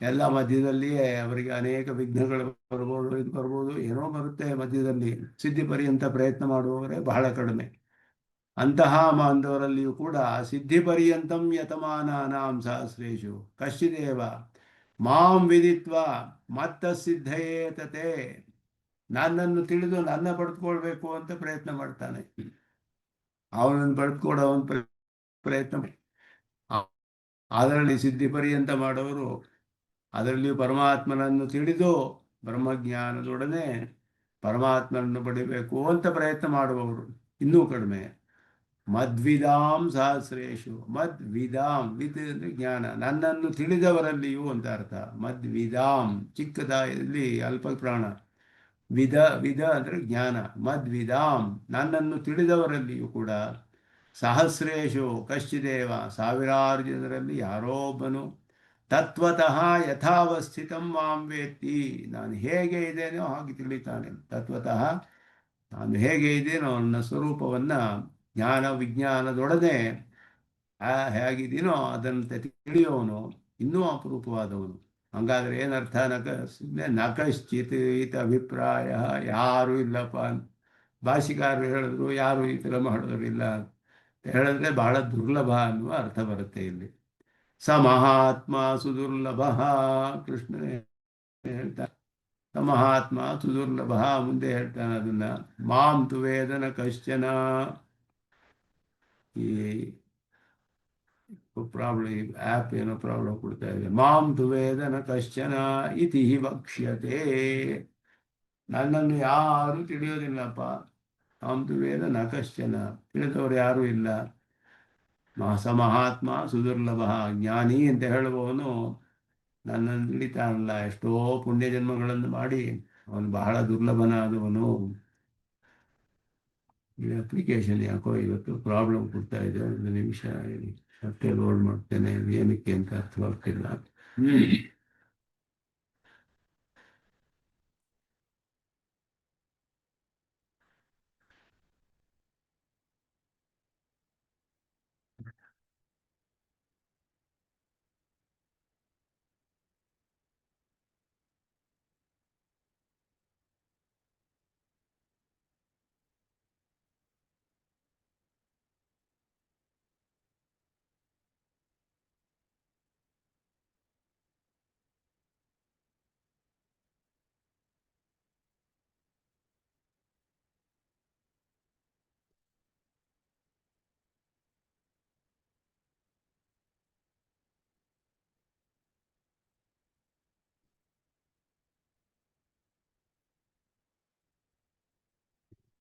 ಎಲ್ಲ ಮಧ್ಯದಲ್ಲಿಯೇ ಅವರಿಗೆ ಅನೇಕ ವಿಘ್ನಗಳು ಬರ್ಬೋದು, ಏನೋ ಬರುತ್ತೆ ಮಧ್ಯದಲ್ಲಿ. ಸಿದ್ಧಿ ಪರ್ಯಂತ ಪ್ರಯತ್ನ ಮಾಡುವವರೇ ಬಹಳ ಕಡಿಮೆ. ಅಂತಹ ಮಾಂಧವರಲ್ಲಿಯೂ ಕೂಡ ಸಿದ್ಧಿ ಪರ್ಯಂತಂ ಯತಮಾನಾನಾಂ ಸಹಸ್ರೇಷು ಕಶ್ಚಿದೇವ ಮಾಂ ವಿದಿತ್ವ ಮತ್ತ ಸಿದ್ಧಯೇ ತತೆ. ನನ್ನನ್ನು ತಿಳಿದು ನನ್ನ ಪಡೆದುಕೊಳ್ಬೇಕು ಅಂತ ಪ್ರಯತ್ನ ಮಾಡ್ತಾನೆ. ಅವನನ್ನು ಪಡೆದುಕೊಡೋವನ್ ಪ್ರಯತ್ನ. ಅದರಲ್ಲಿ ಸಿದ್ಧಿ ಪರ್ಯಂತ ಮಾಡೋರು, ಅದರಲ್ಲಿಯೂ ಪರಮಾತ್ಮನನ್ನು ತಿಳಿದು ಬ್ರಹ್ಮಜ್ಞಾನದೊಡನೆ ಪರಮಾತ್ಮನನ್ನು ಪಡಿಬೇಕು ಅಂತ ಪ್ರಯತ್ನ ಮಾಡುವವರು ಇನ್ನೂ ಕಡಿಮೆ. ಮದ್ವಿದಾಂ ಸಹಸ್ರೇಷು. ವಿದ್ ಅಂದರೆ ಜ್ಞಾನ, ನನ್ನನ್ನು ತಿಳಿದವರಲ್ಲಿಯೂ ಅಂತ ಅರ್ಥ. ಮದ್ವಿದಾಂ ಚಿಕ್ಕದಾಯಲ್ಲಿ ಅಲ್ಪ ಪ್ರಾಣ. ವಿದ ಅಂದರೆ ಜ್ಞಾನ. ಮದ್ವಿದಾಂ ನನ್ನನ್ನು ತಿಳಿದವರಲ್ಲಿಯೂ ಕೂಡ ಸಹಸ್ರೇಷು ಕಶ್ಚಿದೇವ ಸಾವಿರಾರು ಜನರಲ್ಲಿ ಯಾರೋ ಒಬ್ಬನು ತತ್ವತಃ ಯಥಾವಸ್ಥಿತಂ ಮಾಂ ವೇತ್ತಿ, ನಾನು ಹೇಗೆ ಇದ್ದೇನೋ ಹಾಗೆ ತಿಳಿತಾನೆ. ತತ್ವತಃ ನಾನು ಹೇಗೆ ಇದ್ದೇನೋ ನನ್ನ ಸ್ವರೂಪವನ್ನು ಜ್ಞಾನ ವಿಜ್ಞಾನದೊಡನೆ ಹೇಗಿದ್ದೀನೋ ಅದನ್ನು ತಿಳಿಯೋನು ಇನ್ನೂ ಅಪರೂಪವಾದವನು. ಹಂಗಾದ್ರೆ ಏನರ್ಥ? ಸುಮ್ಮನೆ ನಕಶ್ಚಿತ್ ಈತ ಅಭಿಪ್ರಾಯ, ಯಾರೂ ಇಲ್ಲಪ್ಪ. ಭಾಷಿಕಾರರು ಹೇಳಿದ್ರು ಯಾರು ಈ ಥರ ಮಾಡೋರಿಲ್ಲ ಅಂತ ಹೇಳಿದ್ರೆ ಬಹಳ ದುರ್ಲಭ ಅನ್ನುವ ಅರ್ಥ ಬರುತ್ತೆ ಇಲ್ಲಿ. ಸ ಮಹಾತ್ಮ ಸುದುರ್ಲಭ, ಕೃಷ್ಣನೇ ಹೇಳ್ತಾನೆ. ಸ ಮಹಾತ್ಮ ಸುದುರ್ಲಭ, ಮುಂದೆ ಹೇಳ್ತಾನೆ ಅದನ್ನ. ಮಾಂ ತು ವೇದನ ಕಶ್ಚನ, ಈ ಪ್ರಾಬ್ಲಮ್ ಆ್ಯಪ್ ಏನೋ ಪ್ರಾಬ್ಲಮ್ ಕೊಡ್ತಾ ಇದೆ. ಮಾಂ ತು ವೇದನ ಕಶ್ಚನ ಇತಿ ವಕ್ಷ್ಯತೆ, ನನ್ನನ್ನು ಯಾರು ತಿಳಿಯೋದಿಲ್ಲಪ್ಪ. ಮಾಂ ತು ವೇದನ ಕಶ್ಚನ, ತಿಳಿದವರು ಯಾರೂ ಇಲ್ಲ. ಸ ಮಹಾತ್ಮ ಸುದುರ್ಲಭ, ಜ್ಞಾನಿ ಅಂತ ಹೇಳುವವನು ನನ್ನನ್ನು ತಿಳಿತಾನಲ್ಲ. ಎಷ್ಟೋ ಪುಣ್ಯ ಜನ್ಮಗಳನ್ನು ಮಾಡಿ ಅವನು ಬಹಳ ದುರ್ಲಭನಾದವನು. ಈ ಅಪ್ಲಿಕೇಶನ್ ಯಾಕೋ ಇವತ್ತು ಪ್ರಾಬ್ಲಮ್ ಕೊಡ್ತಾ ಇದೆ. ಒಂದು ನಿಮಿಷ ಮತ್ತೆ ಲೋಡ್ ಮಾಡ್ತೇನೆ, ಏನಕ್ಕೆ ಅಂತ ಅರ್ಥವಾಗ್ತಿಲ್ಲ.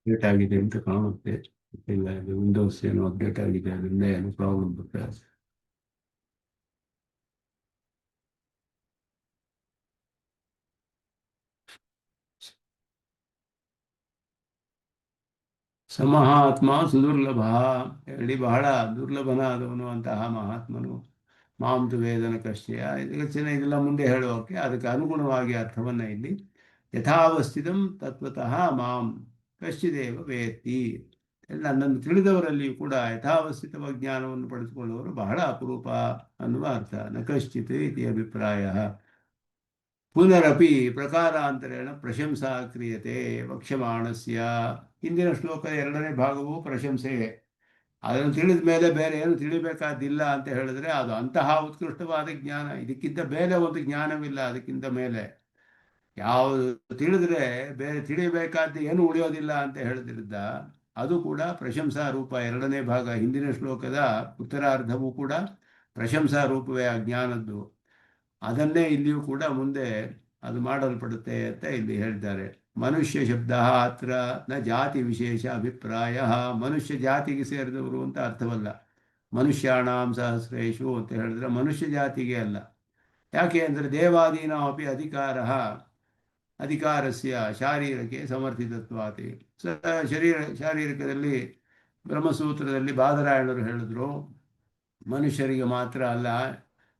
ಅಪ್ಡೇಟ್ ಆಗಿದೆ ಅಂತ ಕಾಣುತ್ತೆ. ಇಲ್ಲ, ಇದು ವಿಂಡೋಸ್ ಏನೋ ಅಪ್ಡೇಟ್ ಆಗಿದೆ, ಅದರಿಂದ ಏನೋ ಪ್ರಾಬ್ಲಮ್ ಬರ್ತಾ ಇದೆ. ಸಮಹಾತ್ಮ ಸುದುರ್ಲಭ ಹೇಳಿ ಬಹಳ ದುರ್ಲಭನಾದವನು ಅಂತಹ ಮಹಾತ್ಮನು. ಮಾಂತು ವೇದನ ಕಶ್ಚಯ, ಇದೆಲ್ಲ ಮುಂದೆ ಹೇಳುವಕ್ಕೆ ಅದಕ್ಕೆ ಅನುಗುಣವಾಗಿ ಅರ್ಥವನ್ನು ಇಲ್ಲಿ ಯಥಾವಸ್ಥಿತಂ ತತ್ವತಃ ಮಾಂ ಕಶ್ಚಿದೇವ ವೇತ್ತಿ, ನನ್ನನ್ನು ತಿಳಿದವರಲ್ಲಿಯೂ ಕೂಡ ಯಥಾವಸ್ಥಿತವಾಗಿ ಜ್ಞಾನವನ್ನು ಪಡೆದುಕೊಳ್ಳುವವರು ಬಹಳ ಅಪರೂಪ ಅನ್ನುವ ಅರ್ಥ. ನ ಕಶ್ಚಿತ್ ಇತಿ ಅಭಿಪ್ರಾಯ. ಪುನರಪಿ ಪ್ರಕಾರಾಂತರೇಣ ಪ್ರಶಂಸಾ ಕ್ರಿಯತೆ ವಕ್ಷ್ಯಮಾಣಸ್ಯ. ಹಿಂದಿನ ಶ್ಲೋಕದ 2ನೇ ಭಾಗವು ಪ್ರಶಂಸೆಯೇ. ಅದನ್ನು ತಿಳಿದ ಮೇಲೆ ಬೇರೆ ಏನು ತಿಳಿಬೇಕಾದಿಲ್ಲ ಅಂತ ಹೇಳಿದ್ರೆ ಅದು ಅಂತಹ ಉತ್ಕೃಷ್ಟವಾದ ಜ್ಞಾನ. ಇದಕ್ಕಿಂತ ಬೇರೆ ಒಂದು ಜ್ಞಾನವಿಲ್ಲ, ಅದಕ್ಕಿಂತ ಮೇಲೆ ಯಾವುದು ತಿಳಿದ್ರೆ ಬೇರೆ ತಿಳಿಬೇಕಾದ್ದು ಏನು ಉಳಿಯೋದಿಲ್ಲ ಅಂತ ಹೇಳಿದ್ರಿಂದ ಅದು ಕೂಡ ಪ್ರಶಂಸಾ ರೂಪ. 2ನೇ ಭಾಗ ಹಿಂದಿನ ಶ್ಲೋಕದ ಉತ್ತರಾರ್ಧವೂ ಕೂಡ ಪ್ರಶಂಸಾ ರೂಪವೇ ಆ ಜ್ಞಾನದ್ದು. ಅದನ್ನೇ ಇಲ್ಲಿಯೂ ಕೂಡ ಮುಂದೆ ಅದು ಮಾಡಲ್ಪಡುತ್ತೆ ಅಂತ ಇಲ್ಲಿ ಹೇಳ್ತಾರೆ. ಮನುಷ್ಯ ಶಬ್ದ ಅತ್ರ ನ ಜಾತಿ ವಿಶೇಷ ಅಭಿಪ್ರಾಯ, ಮನುಷ್ಯ ಜಾತಿಗೆ ಸೇರಿದವರು ಅಂತ ಅರ್ಥವಲ್ಲ. ಮನುಷ್ಯಾಣಾಂ ಸಹಸ್ರೇಶು ಅಂತ ಹೇಳಿದ್ರೆ ಮನುಷ್ಯ ಜಾತಿಗೆ ಅಲ್ಲ. ಯಾಕೆ ಅಂದರೆ ದೇವಾದೀನಾಮಪಿ ಅಧಿಕಾರಸ್ಯ ಶಾರೀರಕ್ಕೆ ಸಮರ್ಥಿತತ್ವಾತಿ. ಶಾರೀರಿಕದಲ್ಲಿ ಬ್ರಹ್ಮಸೂತ್ರದಲ್ಲಿ ಬಾದರಾಯಣರು ಹೇಳಿದ್ರು ಮನುಷ್ಯರಿಗೆ ಮಾತ್ರ ಅಲ್ಲ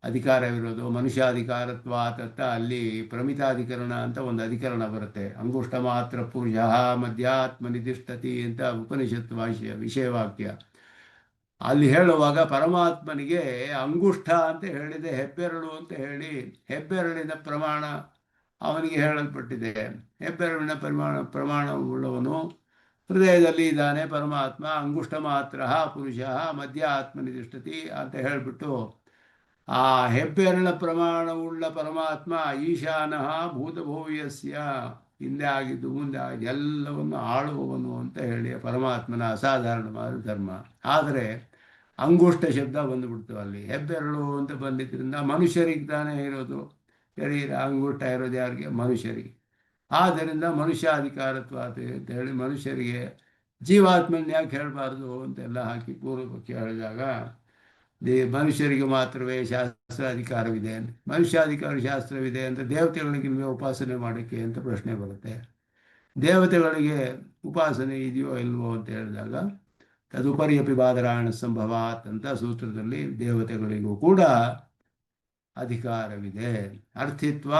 ಅಧಿಕಾರವಿರೋದು, ಮನುಷ್ಯಾಧಿಕಾರತ್ವಾತ್ ಅಂತ ಅಲ್ಲಿ ಪ್ರಮಿತಾಧಿಕರಣ ಅಂತ ಒಂದು ಅಧಿಕರಣ ಬರುತ್ತೆ. ಅಂಗುಷ್ಟ ಮಾತ್ರ ಪುರುಷ ಮಧ್ಯಾತ್ಮ ನಿಧಿಷ್ಠತಿ ಅಂತ ಉಪನಿಷತ್ ವಿಷಯವಾಕ್ಯ. ಅಲ್ಲಿ ಹೇಳುವಾಗ ಪರಮಾತ್ಮನಿಗೆ ಅಂಗುಷ್ಠ ಅಂತ ಹೇಳಿದೆ, ಹೆಬ್ಬೆರಳು ಅಂತ ಹೇಳಿ ಹೆಬ್ಬೆರಳಿನ ಪ್ರಮಾಣ ಅವನಿಗೆ ಹೇಳಲ್ಪಟ್ಟಿದೆ. ಹೆಬ್ಬೆರಳಿನ ಪ್ರಮಾಣ ಉಳ್ಳವನು ಹೃದಯದಲ್ಲಿ ಇದ್ದಾನೆ ಪರಮಾತ್ಮ. ಅಂಗುಷ್ಟ ಮಾತ್ರ ಪುರುಷ ಮಧ್ಯಾತ್ಮ ನಿಧಿಷ್ಠತಿ ಅಂತ ಹೇಳಿಬಿಟ್ಟು ಆ ಹೆಬ್ಬೆರಳ ಪ್ರಮಾಣವುಳ್ಳ ಪರಮಾತ್ಮ ಈಶಾನಃ ಭೂತಭೂಯಸ್ಯ, ಹಿಂದೆ ಆಗಿದ್ದು ಮುಂದೆ ಆಗಿ ಎಲ್ಲವನ್ನು ಆಳುವವನು ಅಂತ ಹೇಳಿ ಪರಮಾತ್ಮನ ಅಸಾಧಾರಣವಾದ ಧರ್ಮ. ಆದರೆ ಅಂಗುಷ್ಟ ಶಬ್ದ ಬಂದುಬಿಡ್ತು ಅಲ್ಲಿ. ಹೆಬ್ಬೆರಳು ಅಂತ ಬಂದಿದ್ದರಿಂದ ಮನುಷ್ಯರಿಗೆ ತಾನೇ ಇರೋದು ಶರೀರ, ಅಂಗುಷ್ಟ ಇರೋದು ಯಾರಿಗೆ? ಮನುಷ್ಯರಿಗೆ. ಆದ್ದರಿಂದ ಮನುಷ್ಯಾಧಿಕಾರತ್ವ ಅಂತ ಹೇಳಿ ಮನುಷ್ಯರಿಗೆ ಜೀವಾತ್ಮನ ಯಾಕೆ ಹೇಳಬಾರ್ದು ಅಂತೆಲ್ಲ ಹಾಕಿ ಪೂರ್ವಪಕ್ಷ ಹೇಳಿದಾಗ ಮನುಷ್ಯರಿಗೆ ಮಾತ್ರವೇ ಶಾಸ್ತ್ರಾಧಿಕಾರವಿದೆ, ಮನುಷ್ಯಾಧಿಕಾರ ಶಾಸ್ತ್ರವಿದೆ ಅಂತ ದೇವತೆಗಳಿಗೆ ನೀವು ಉಪಾಸನೆ ಮಾಡೋಕ್ಕೆ ಅಂತ ಪ್ರಶ್ನೆ ಬರುತ್ತೆ. ದೇವತೆಗಳಿಗೆ ಉಪಾಸನೆ ಇದೆಯೋ ಇಲ್ವೋ ಅಂತ ಹೇಳಿದಾಗ ತದುಪರಿ ಅಪಿ ಬಾದರಾಯಣ ಸಂಭವಾತ್ ಅಂತ ಸೂತ್ರದಲ್ಲಿ ದೇವತೆಗಳಿಗೂ ಕೂಡ ಅಧಿಕಾರವಿದೆ. ಅರ್ಥಿತ್ವ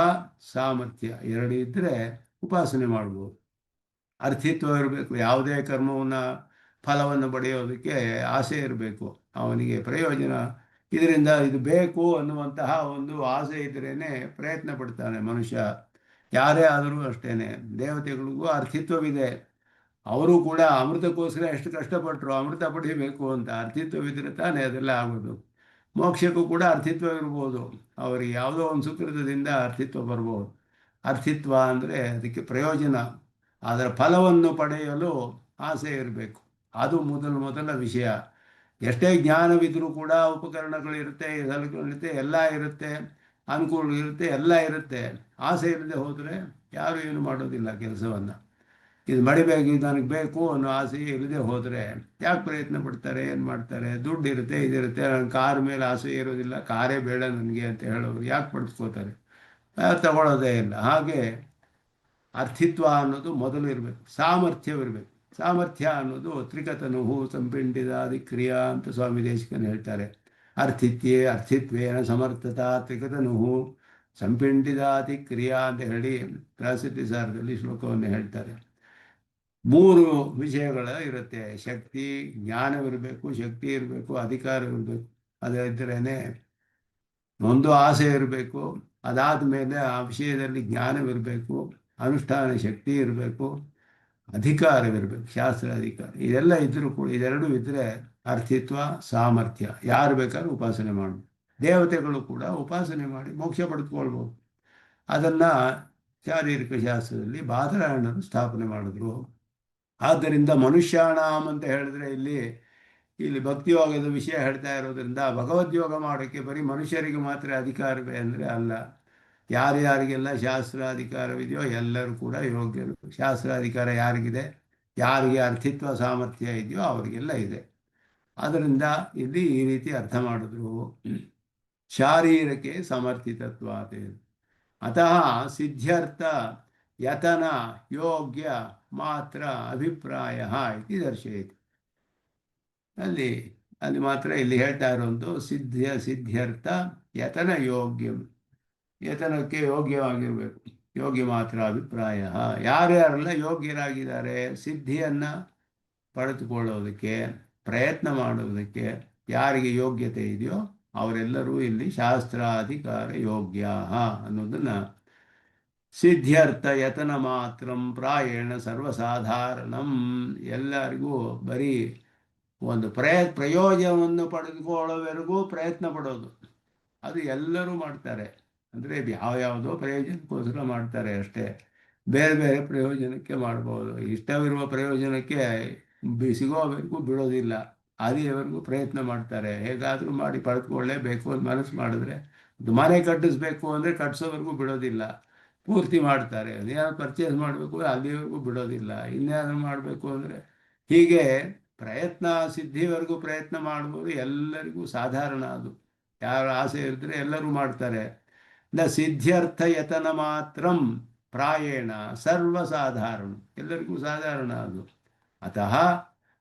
ಸಾಮರ್ಥ್ಯ ಎರಡು ಇದ್ದರೆ ಉಪಾಸನೆ ಮಾಡ್ಬೋದು. ಅರ್ಥಿತ್ವ ಇರಬೇಕು, ಯಾವುದೇ ಕರ್ಮವನ್ನು ಫಲವನ್ನು ಪಡೆಯೋದಕ್ಕೆ ಆಸೆ ಇರಬೇಕು, ಅವನಿಗೆ ಪ್ರಯೋಜನ ಇದರಿಂದ ಇದು ಬೇಕು ಅನ್ನುವಂತಹ ಒಂದು ಆಸೆ ಇದ್ರೇ ಪ್ರಯತ್ನ ಪಡ್ತಾನೆ ಮನುಷ್ಯ. ಯಾರೇ ಆದರೂ ಅಷ್ಟೇನೆ, ದೇವತೆಗಳಿಗೂ ಅರ್ಥಿತ್ವವಿದೆ. ಅವರು ಕೂಡ ಅಮೃತಕ್ಕೋಸ್ಕರ ಎಷ್ಟು ಕಷ್ಟಪಟ್ಟರು, ಅಮೃತ ಪಡಿಬೇಕು ಅಂತ ಅರ್ಥಿತ್ವವಿದ್ರೆ ತಾನೇ ಅದೆಲ್ಲ ಆಗೋದು. ಮೋಕ್ಷಕ್ಕೂ ಕೂಡ ಅರ್ಥಿತ್ವ ಇರ್ಬೋದು, ಅವರಿಗೆ ಯಾವುದೋ ಒಂದು ಸುಕೃತದಿಂದ ಅರ್ಥಿತ್ವ ಬರ್ಬೋದು. ಅರ್ಥಿತ್ವ ಅಂದರೆ ಅದಕ್ಕೆ ಪ್ರಯೋಜನ, ಅದರ ಫಲವನ್ನು ಪಡೆಯಲು ಆಸೆ ಇರಬೇಕು. ಅದು ಮೊದಲ ವಿಷಯ. ಎಷ್ಟೇ ಜ್ಞಾನವಿದ್ರೂ ಕೂಡ ಉಪಕರಣಗಳಿರುತ್ತೆ, ಸಲಕರಣೆಗಳಿರುತ್ತೆ, ಎಲ್ಲ ಇರುತ್ತೆ, ಅನುಕೂಲ ಇರುತ್ತೆ, ಎಲ್ಲ ಇರುತ್ತೆ. ಆಸೆ ಇಲ್ಲದೆ ಹೋದರೆ ಯಾರು ಏನು ಮಾಡೋದಿಲ್ಲ ಕೆಲಸವನ್ನು. ಇದು ಮಡಿಬೇಕು, ಇದು ನನಗೆ ಬೇಕು ಅನ್ನೋ ಆಸೆ ಇಲ್ಲದೆ ಹೋದರೆ ಯಾಕೆ ಪ್ರಯತ್ನ ಪಡ್ತಾರೆ, ಏನು ಮಾಡ್ತಾರೆ? ದುಡ್ಡು ಇರುತ್ತೆ, ಇದಿರುತ್ತೆ, ನನ್ನ ಕಾರ್ ಮೇಲೆ ಆಸೆ ಇರೋದಿಲ್ಲ, ಕಾರೇ ಬೇಡ ನನಗೆ ಅಂತ ಹೇಳೋರು ಯಾಕೆ ಪಡ್ಸ್ಕೋತಾರೆ? ತಗೊಳ್ಳೋದೇ ಇಲ್ಲ. ಹಾಗೆ ಅರ್ಥಿತ್ವ ಅನ್ನೋದು ಮೊದಲು ಇರಬೇಕು, ಸಾಮರ್ಥ್ಯವಿರಬೇಕು. ಸಾಮರ್ಥ್ಯ ಅನ್ನೋದು ತ್ರಿಕತನುಹು ಸಂಪಿಂಡಿದಾದಿ ಕ್ರಿಯಾ ಅಂತ ಸ್ವಾಮಿ ದೇಶಿಕನ್ ಹೇಳ್ತಾರೆ. ಅರ್ಥಿತ್ವೇನ ಸಮರ್ಥತಾ ತ್ರಿಕತನುಹು ಸಂಪಿಂಡಿದಾದಿ ಕ್ರಿಯಾ ಅಂತ ಹೇಳಿ ಪ್ರಾಸಿದ್ಧಿ ಸಾರದಲ್ಲಿ ಶ್ಲೋಕವನ್ನು ಹೇಳ್ತಾರೆ. ಮೂರು ವಿಷಯಗಳ ಇರುತ್ತೆ: ಶಕ್ತಿ, ಜ್ಞಾನವಿರಬೇಕು, ಶಕ್ತಿ ಇರಬೇಕು, ಅಧಿಕಾರವಿರಬೇಕು. ಅದಿದ್ರೇ ಒಂದು ಆಸೆ ಇರಬೇಕು, ಅದಾದ ಮೇಲೆ ಆ ವಿಷಯದಲ್ಲಿ ಜ್ಞಾನವಿರಬೇಕು, ಅನುಷ್ಠಾನ ಶಕ್ತಿ ಇರಬೇಕು, ಅಧಿಕಾರವಿರಬೇಕು, ಶಾಸ್ತ್ರ ಅಧಿಕಾರ. ಇದೆಲ್ಲ ಇದ್ದರೂ ಕೂಡ, ಇದೆರಡೂ ಇದ್ದರೆ ಅರ್ಥಿತ್ವ ಸಾಮರ್ಥ್ಯ. ಯಾರು ಬೇಕಾದ್ರೂ ಉಪಾಸನೆ ಮಾಡ್ಬೋದು. ದೇವತೆಗಳು ಕೂಡ ಉಪಾಸನೆ ಮಾಡಿ ಮೋಕ್ಷ ಪಡೆದುಕೊಳ್ಬೋದು. ಅದನ್ನು ಶಾರೀರಿಕ ಶಾಸ್ತ್ರದಲ್ಲಿ ಬಾದರಾಯಣರು ಸ್ಥಾಪನೆ ಮಾಡಿದ್ರು. ಆದ್ದರಿಂದ ಮನುಷ್ಯಾಣಾಮ್ ಅಂತ ಹೇಳಿದ್ರೆ ಇಲ್ಲಿ ಭಕ್ತಿಯೋಗದ ವಿಷಯ ಹೇಳ್ತಾ ಇರೋದ್ರಿಂದ ಭಗವದ್ಯೋಗ ಮಾಡೋಕ್ಕೆ ಬರೀ ಮನುಷ್ಯರಿಗೆ ಮಾತ್ರ ಅಧಿಕಾರವೇ ಅಂದರೆ ಅಲ್ಲ. ಯಾರ್ಯಾರಿಗೆಲ್ಲ ಶಾಸ್ತ್ರಾಧಿಕಾರವಿದೆಯೋ ಎಲ್ಲರೂ ಕೂಡ ಯೋಗ್ಯರು. ಶಾಸ್ತ್ರಾಧಿಕಾರ ಯಾರಿಗಿದೆ, ಯಾರಿಗೆ ಅರ್ಥಿತ್ವ ಸಾಮರ್ಥ್ಯ ಇದೆಯೋ ಅವರಿಗೆಲ್ಲ ಇದೆ. ಅದರಿಂದ ಇಲ್ಲಿ ಈ ರೀತಿ ಅರ್ಥ ಮಾಡಿದ್ರು. ಶಾರೀರಕ್ಕೆ ಸಮರ್ಥಿತತ್ವಾತ್ ಅತಃ ಸಿದ್ಧ್ಯರ್ಥ ಯತನ ಯೋಗ್ಯ ಮಾತ್ರ ಅಭಿಪ್ರಾಯ ಇದು ದರ್ಶಯತಿ. ಅಲ್ಲಿ ಮಾತ್ರ ಇಲ್ಲಿ ಹೇಳ್ತಾ ಇರೋದು ಸಿದ್ಧ್ಯರ್ಥ ಯತನ ಯೋಗ್ಯಂ. ಯತನಕ್ಕೆ ಯೋಗ್ಯವಾಗಿರಬೇಕು, ಯೋಗ್ಯ ಮಾತ್ರ ಅಭಿಪ್ರಾಯ. ಯಾರ್ಯಾರೆಲ್ಲ ಯೋಗ್ಯರಾಗಿದ್ದಾರೆ ಸಿದ್ಧಿಯನ್ನು ಪಡೆದುಕೊಳ್ಳೋದಕ್ಕೆ ಪ್ರಯತ್ನ ಮಾಡೋದಕ್ಕೆ ಯಾರಿಗೆ ಯೋಗ್ಯತೆ ಇದೆಯೋ ಅವರೆಲ್ಲರೂ ಇಲ್ಲಿ ಶಾಸ್ತ್ರಾಧಿಕಾರ ಯೋಗ್ಯ ಅನ್ನೋದನ್ನು ಸಿದ್ಧ್ಯರ್ಥ ಯತನ ಮಾತ್ರ ಪ್ರಾಯೇಣ ಸರ್ವಸಾಧಾರಣಂ. ಎಲ್ಲರಿಗೂ ಬರೀ ಒಂದು ಪ್ರಯೋಜನವನ್ನು ಪಡೆದುಕೊಳ್ಳೋವರೆಗೂ ಪ್ರಯತ್ನ ಪಡೋದು, ಅದು ಎಲ್ಲರೂ ಮಾಡ್ತಾರೆ. ಅಂದರೆ ಯಾವುದೋ ಪ್ರಯೋಜನಕ್ಕೋಸ್ಕರ ಮಾಡ್ತಾರೆ ಅಷ್ಟೇ, ಬೇರೆ ಬೇರೆ ಪ್ರಯೋಜನಕ್ಕೆ ಮಾಡ್ಬೋದು. ಇಷ್ಟವಿರುವ ಪ್ರಯೋಜನಕ್ಕೆ ಸಿಗೋವರೆಗೂ ಬಿಡೋದಿಲ್ಲ, ಅಲ್ಲಿಯವರೆಗೂ ಪ್ರಯತ್ನ ಮಾಡ್ತಾರೆ. ಹೇಗಾದರೂ ಮಾಡಿ ಪಡೆದುಕೊಳ್ಳೇಬೇಕು ಅಂತ ಮನಸ್ಸು ಮಾಡಿದ್ರೆ, ಮನೆ ಕಟ್ಟಿಸ್ಬೇಕು ಅಂದರೆ ಕಟ್ಟಿಸೋವರೆಗೂ ಬಿಡೋದಿಲ್ಲ, ಪೂರ್ತಿ ಮಾಡ್ತಾರೆ. ಅದೇನಾದ್ರು ಪರ್ಚೇಸ್ ಮಾಡಬೇಕು ಅಲ್ಲಿವರೆಗೂ ಬಿಡೋದಿಲ್ಲ, ಇನ್ಯಾರು ಮಾಡಬೇಕು ಅಂದರೆ ಹೀಗೆ ಪ್ರಯತ್ನ ಸಿದ್ಧಿವರೆಗೂ ಪ್ರಯತ್ನ ಮಾಡ್ಬೋದು. ಎಲ್ಲರಿಗೂ ಸಾಧಾರಣ ಅದು, ಯಾರ ಆಸೆ ಇದ್ದರೆ ಎಲ್ಲರೂ ಮಾಡ್ತಾರೆ. ನ ಸಿದ್ಧ್ಯರ್ಥ ಯತನ ಮಾತ್ರಂ ಪ್ರಾಯೇಣ ಸರ್ವಸಾಧಾರಣ, ಎಲ್ಲರಿಗೂ ಸಾಧಾರಣ ಅದು. ಅತಃ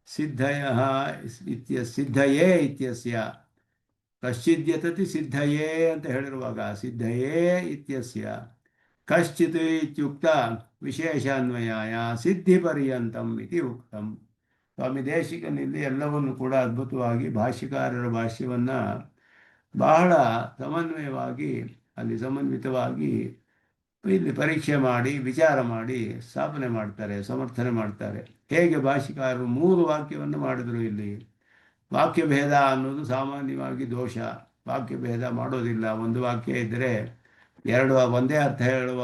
ಸಿದ್ಧಯೇ ಇತ್ಯಸ್ಯ ಕಶ್ಚಿದ್ಯತತಿ ಸಿದ್ಧಯೇ ಅಂತ ಹೇಳಿರುವಾಗ ಸಿದ್ಧಯೇ ಇತ್ಯಸ್ಯ ಕಶ್ಚಿತ್ ಇತ್ಯುಕ್ತ ವಿಶೇಷಾನ್ವಯಾಯ ಸಿದ್ಧಿ ಪರ್ಯಂತಂ ಇತಿ ಉಕ್ತಂ. ಸ್ವಾಮಿ ದೇಶಿಕನಲ್ಲಿ ಎಲ್ಲವನ್ನು ಕೂಡ ಅದ್ಭುತವಾಗಿ ಭಾಷ್ಯಕಾರರ ಭಾಷ್ಯವನ್ನು ಬಹಳ ಸಮನ್ವಯವಾಗಿ ಅಲ್ಲಿ ಸಮನ್ವಿತವಾಗಿ ಇಲ್ಲಿ ಪರೀಕ್ಷೆ ಮಾಡಿ ವಿಚಾರ ಮಾಡಿ ಸ್ಥಾಪನೆ ಮಾಡ್ತಾರೆ, ಸಮರ್ಥನೆ ಮಾಡ್ತಾರೆ. ಹೇಗೆ ಭಾಷ್ಯಕಾರರು 3 ವಾಕ್ಯವನ್ನು ಮಾಡಿದ್ರು. ಇಲ್ಲಿ ವಾಕ್ಯಭೇದ ಅನ್ನೋದು ಸಾಮಾನ್ಯವಾಗಿ ದೋಷ, ವಾಕ್ಯಭೇದ ಮಾಡೋದಿಲ್ಲ. ಒಂದು ವಾಕ್ಯ ಇದ್ದರೆ ಒಂದೇ ಅರ್ಥ ಹೇಳುವ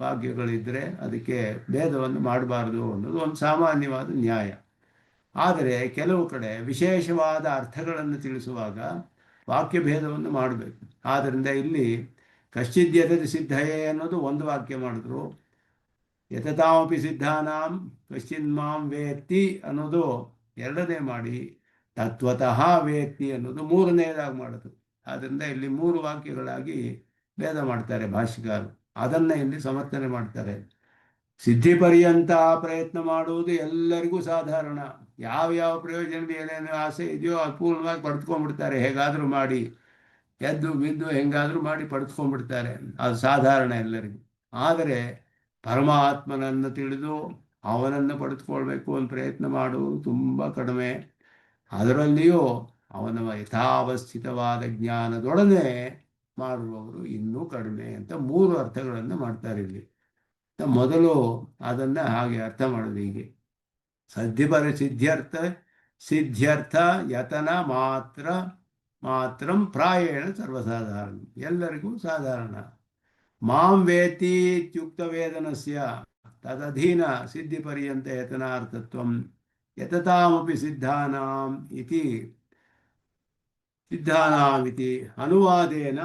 ವಾಕ್ಯಗಳಿದ್ದರೆ ಅದಕ್ಕೆ ಭೇದವನ್ನು ಮಾಡಬಾರ್ದು ಅನ್ನೋದು ಒಂದು ಸಾಮಾನ್ಯವಾದ ನ್ಯಾಯ. ಆದರೆ ಕೆಲವು ಕಡೆ ವಿಶೇಷವಾದ ಅರ್ಥಗಳನ್ನು ತಿಳಿಸುವಾಗ ವಾಕ್ಯಭೇದವನ್ನು ಮಾಡಬೇಕು. ಆದ್ದರಿಂದ ಇಲ್ಲಿ ಕಶ್ಚಿದ್ಯತತಿ ಸಿದ್ಧಯೇ ಅನ್ನೋದು ಒಂದು ವಾಕ್ಯ ಮಾಡಿದ್ರು, ಯತತಾಮಪಿ ಸಿದ್ಧಾನಾಂ ಕಶ್ಚಿನ್ ಮಾಂ ವೇತ್ತಿ ಅನ್ನೋದು ಎರಡನೇ ಮಾಡಿ, ತತ್ವತಃ ವೇತ್ತಿ ಅನ್ನೋದು ಮೂರನೇದಾಗಿ ಮಾಡಿದ್ರು. ಆದ್ದರಿಂದ ಇಲ್ಲಿ 3 ವಾಕ್ಯಗಳಾಗಿ ಭೇದ ಮಾಡ್ತಾರೆ ಭಾಷ್ಯಕಾರರು. ಅದನ್ನು ಇಲ್ಲಿ ಸಮರ್ಥನೆ ಮಾಡ್ತಾರೆ. ಸಿದ್ಧಿ ಪರ್ಯಂತ ಪ್ರಯತ್ನ ಮಾಡುವುದು ಎಲ್ಲರಿಗೂ ಸಾಧಾರಣ. ಯಾವ ಪ್ರಯೋಜನದ ಏನೇನು ಆಸೆ ಇದೆಯೋ ಅದು ಪೂರ್ಣವಾಗಿ ಪಡೆದುಕೊಂಡ್ಬಿಡ್ತಾರೆ ಹೇಗಾದರೂ ಮಾಡಿ. ಎದ್ದು ಬಿದ್ದು ಹೆಂಗಾದರೂ ಮಾಡಿ ಪಡೆದುಕೊಂಡ್ಬಿಡ್ತಾರೆ, ಅದು ಸಾಧಾರಣ ಎಲ್ಲರಿಗೂ. ಆದರೆ ಪರಮಾತ್ಮನನ್ನು ತಿಳಿದು ಅವನನ್ನು ಪಡೆದುಕೊಳ್ಬೇಕು ಅಂತ ಪ್ರಯತ್ನ ಮಾಡುವುದು ತುಂಬ ಕಡಿಮೆ. ಅದರಲ್ಲಿಯೂ ಅವನ ಯಥಾವಸ್ಥಿತವಾದ ಜ್ಞಾನದೊಡನೆ ಮಾಡುವವರು ಇನ್ನೂ ಕಡಿಮೆ ಅಂತ ಮೂರು ಅರ್ಥಗಳನ್ನು ಮಾಡ್ತಾರೆ ಇಲ್ಲಿ. ಮೊದಲು ಅದನ್ನು ಹಾಗೆ ಅರ್ಥ ಮಾಡೋದು ಹೀಗೆ: ಸಿದ್ಧ್ಯರ್ಥ ಸಿದ್ಧ್ಯರ್ಥ ಯತನ ಮಾತ್ರಂ ಪ್ರಾಯೇಣ ಸರ್ವಸಾಧಾರಣ, ಎಲ್ಲರಿಗೂ ಸಾಧಾರಣ. ಮಾಂ ವೇತಿ ಇತ್ಯುಕ್ತ ವೇದನಸ್ಯ ತದಧೀನ ಸಿದ್ಧಿಪರ್ಯಂತ ಯತನಾರ್ಥತ್ವಂ ಯತತಾಮಪಿ ಸಿದ್ಧಾನಾಮಿತಿ ಅನುವಾದೇನ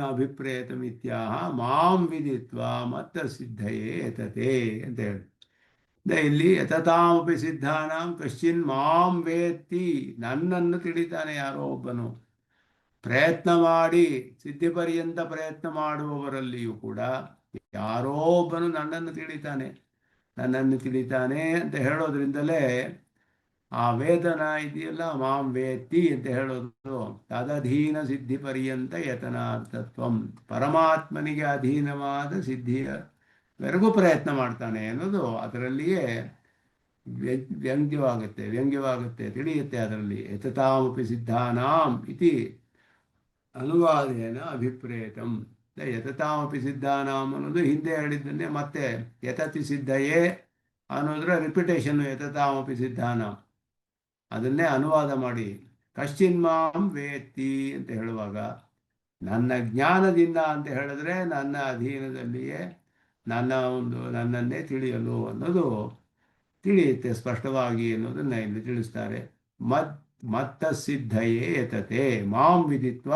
ಅಭಿಪ್ರೇತಂ ಇತ್ಯಾಹ ಮಾಂ ವಿದಿತ್ವಾ ಮತ್ತ ಸಿದ್ಧಯೇ ಯತತೆ ಅಂತ ಹೇಳಿ. ಇಲ್ಲಿ ಯತತಾಮಪಿ ಸಿದ್ಧಾನಾಂ ಕಶ್ಚಿನ್ ಮಾಂ ವೇತ್ತಿ, ನನ್ನನ್ನು ತಿಳಿತಾನೆ ಯಾರೋ ಒಬ್ಬನು. ಪ್ರಯತ್ನ ಮಾಡಿ ಸಿದ್ಧಿಪರ್ಯಂತ ಪ್ರಯತ್ನ ಮಾಡುವವರಲ್ಲಿಯೂ ಕೂಡ ಯಾರೋ ಒಬ್ಬನು ನನ್ನನ್ನು ತಿಳಿತಾನೆ ಅಂತ ಹೇಳೋದ್ರಿಂದಲೇ ಆ ವೇದನ ಇದೆಯಲ್ಲ, ಮಾಂ ವೇತ್ತಿ ಅಂತ ಹೇಳೋದು ತದಧೀನ ಸಿದ್ಧಿ ಪರ್ಯಂತ ಯತನಾರ್ಥತ್ವಂ, ಪರಮಾತ್ಮನಿಗೆ ಅಧೀನವಾದ ಸಿದ್ಧಿಯವರೆಗೂ ಪ್ರಯತ್ನ ಮಾಡ್ತಾನೆ ಅನ್ನೋದು ಅದರಲ್ಲಿಯೇ ವ್ಯಂಗ್ಯವಾಗುತ್ತೆ, ತಿಳಿಯುತ್ತೆ ಅದರಲ್ಲಿ. ಯತತಾಮಪಿ ಸಿದ್ಧಾನಾಂ ಇತಿ ಅನುವಾದೇನ ಅಭಿಪ್ರೇತಂ. ಯತತಾಮಪಿ ಸಿದ್ಧಾನಾಂ ಅನ್ನೋದು ಹಿಂದೆ ಹೇಳಿದ್ದನ್ನೇ ಮತ್ತೆ ಯತತಿ ಸಿದ್ಧಯೇ ಅನ್ನೋದರ ರಿಪಿಟೇಷನ್. ಯತತಾಮಪಿ ಸಿದ್ಧಾನಾಂ ಅದನ್ನೇ ಅನುವಾದ ಮಾಡಿ ಕಶ್ಚಿನ್ ಮಾಂ ವೇತ್ತಿ ಅಂತ ಹೇಳುವಾಗ, ನನ್ನ ಜ್ಞಾನದಿಂದ ಅಂತ ಹೇಳಿದ್ರೆ ನನ್ನ ಅಧೀನದಲ್ಲಿಯೇ ನನ್ನನ್ನೇ ತಿಳಿಯಲು ಅನ್ನೋದು ತಿಳಿಯುತ್ತೆ ಸ್ಪಷ್ಟವಾಗಿ ಅನ್ನೋದನ್ನ ಇಲ್ಲಿ ತಿಳಿಸ್ತಾರೆ. ಮತ್ತ ಸಿದ್ಧಯೇ ಯತತೆ, ಮಾಂ ವಿದಿತ್ವ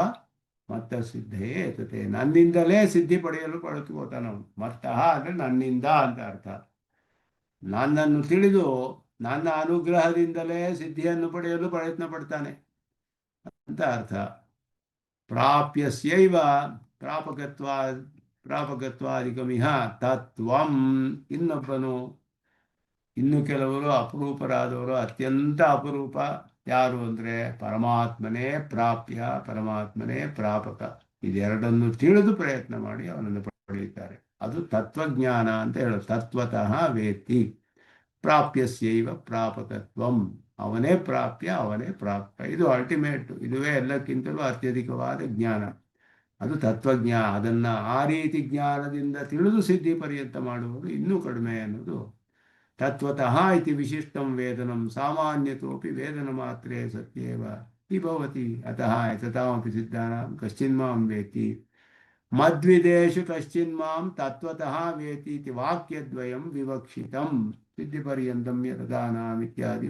ಮತ್ತ ಸಿದ್ಧಯೇ ಯತತೆ, ನನ್ನಿಂದಲೇ ಸಿದ್ಧಿ ಪಡೆಯಲು ಪಡೆದುಕೋತಾನವನು. ಮತ್ತಃ ಅಂದರೆ ನನ್ನಿಂದ ಅಂತ ಅರ್ಥ. ನನ್ನನ್ನು ತಿಳಿದು ನನ್ನ ಅನುಗ್ರಹದಿಂದಲೇ ಸಿದ್ಧಿಯನ್ನು ಪಡೆಯಲು ಪ್ರಯತ್ನ ಪಡ್ತಾನೆ ಅಂತ ಅರ್ಥ. ಪ್ರಾಪ್ಯಸ್ಯೈವ ಪ್ರಾಪಕತ್ವಾದಿಕಮಿಹ ತತ್ವಂ, ಇನ್ನು ಕೆಲವರು ಅಪರೂಪರಾದವರು, ಅತ್ಯಂತ ಅಪರೂಪ. ಯಾರು ಅಂದರೆ ಪರಮಾತ್ಮನೇ ಪ್ರಾಪ್ಯ, ಪರಮಾತ್ಮನೇ ಪ್ರಾಪಕ. ಇದೆರಡನ್ನು ತಿಳಿದು ಪ್ರಯತ್ನ ಮಾಡಿ ಅವನನ್ನು ಪಡೆಯುತ್ತಾರೆ. ಅದು ತತ್ವಜ್ಞಾನ ಅಂತ ಹೇಳೋದು. ತತ್ವತಃ ವೇತ್ತಿ ಪ್ರಾಪ್ಯಸ್ಯೈವ ಪ್ರಾಪಕತ್ವಂ, ಅವನೇ ಪ್ರಾಪ್ಯ, ಅವನೇ ಪ್ರಾಪ್ಯ. ಇದು ಅಲ್ಟಿಮೇಟ್, ಇದುವೇ ಎಲ್ಲಕ್ಕಿಂತಲೂ ಅತ್ಯಧಿಕವಾದ ಜ್ಞಾನ, ಅದು ತತ್ವಜ್ಞಾನ. ಅದನ್ನು ಆ ರೀತಿ ಜ್ಞಾನದಿಂದ ತಿಳಿದು ಸಿದ್ಧಿ ಪರ್ಯಂತ ಮಾಡುವುದು ಇನ್ನೂ ಕಡಿಮೆ ಅನ್ನೋದು. ತತ್ವತಃ ಇತಿ ವಿಶಿಷ್ಟಂ ವೇದನಂ ಸಾಮಾನ್ಯತೋಪಿ ವೇದನ ಮಾತ್ರೇ ಸತ್ಯೇವ ಹಿ ಭವತಿ. ಅತಃ ಯತತಾಮಪಿ ಸಿದ್ಧಾನಾಂ ಕಶ್ಚಿನ್ ಮಾಂ ವೇತಿ ಮದ್ವಿದೇಶು ಕಶ್ಚಿನ್ ಮಾಂ ತತ್ವತಃ ವೇತಿ ಇತಿ ವಾಕ್ಯದ್ವಯಂ ವಿವಕ್ಷಿತಂ ಸಿದ್ಧಿಪರ್ಯಂತಂ ಯತತಾನಾಂ ಇತ್ಯಾದಿ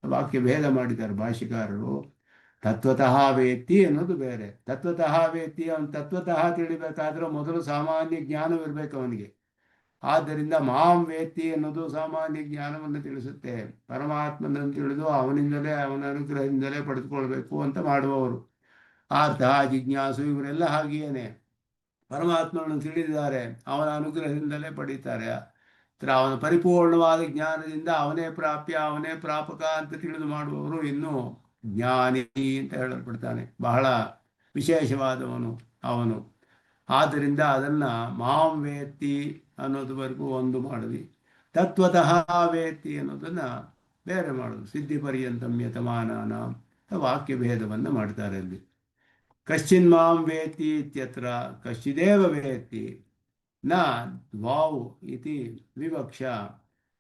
ವಾಕ್ಯಭೇದ ಮಾಡಿದ್ದಾರೆ ಭಾಷಿಕಾರರು. ತತ್ವತಃ ವೇತ್ತಿ ಅನ್ನೋದು ಬೇರೆ, ತತ್ವತಃ ವೇತ್ತಿ. ಅವನು ತತ್ವತಃ ತಿಳಿಬೇಕಾದ್ರೆ ಮೊದಲು ಸಾಮಾನ್ಯ ಜ್ಞಾನವಿರಬೇಕು ಅವನಿಗೆ. ಆದ್ದರಿಂದ ಮಾಂ ವೇತ್ತಿ ಅನ್ನೋದು ಸಾಮಾನ್ಯ ಜ್ಞಾನವನ್ನು ತಿಳಿಸುತ್ತೆ. ಪರಮಾತ್ಮನನ್ನು ತಿಳಿದು ಅವನಿಂದಲೇ, ಅವನ ಅನುಗ್ರಹದಿಂದಲೇ ಪಡೆದುಕೊಳ್ಬೇಕು ಅಂತ ಮಾಡುವವರು. ಆರ್ಥ, ಜಿಜ್ಞಾಸು ಇವರೆಲ್ಲ ಹಾಗೆಯೇನೆ ಪರಮಾತ್ಮನನ್ನು ತಿಳಿದಿದ್ದಾರೆ, ಅವನ ಅನುಗ್ರಹದಿಂದಲೇ ಪಡೀತಾರೆ. ಅವನ ಪರಿಪೂರ್ಣವಾದ ಜ್ಞಾನದಿಂದ ಅವನೇ ಪ್ರಾಪ್ಯ, ಅವನೇ ಪ್ರಾಪಕ ಅಂತ ತಿಳಿದು ಮಾಡುವವರು ಇನ್ನೂ ಜ್ಞಾನಿ ಅಂತ ಹೇಳಲ್ಪಡ್ತಾನೆ. ಬಹಳ ವಿಶೇಷವಾದವನು ಅವನು. ಆದ್ದರಿಂದ ಅದನ್ನು ಮಾಂ ವೇತ್ತಿ ಅನ್ನೋದುವರೆಗೂ ಒಂದು ಮಾಡಿದ್ವಿ. ತತ್ವತಃ ವೇತ್ತಿ ಅನ್ನೋದನ್ನು ಬೇರೆ ಮಾಡೋದು. ಸಿದ್ಧಿ ಪರ್ಯಂತಂ ಯತಮಾನಾನ ವಾಕ್ಯಭೇದವನ್ನು ಮಾಡ್ತಾರೆ ಅಲ್ಲಿ. ಕಶ್ಚಿನ್ ಮಾಂ ವೇತ್ತಿ ಇತ್ಯತ್ರ ಕಶ್ಚಿದೇವ ವೇತ್ತಿ ನ ದ್ವೌ ಇತಿ ವಿವಕ್ಷ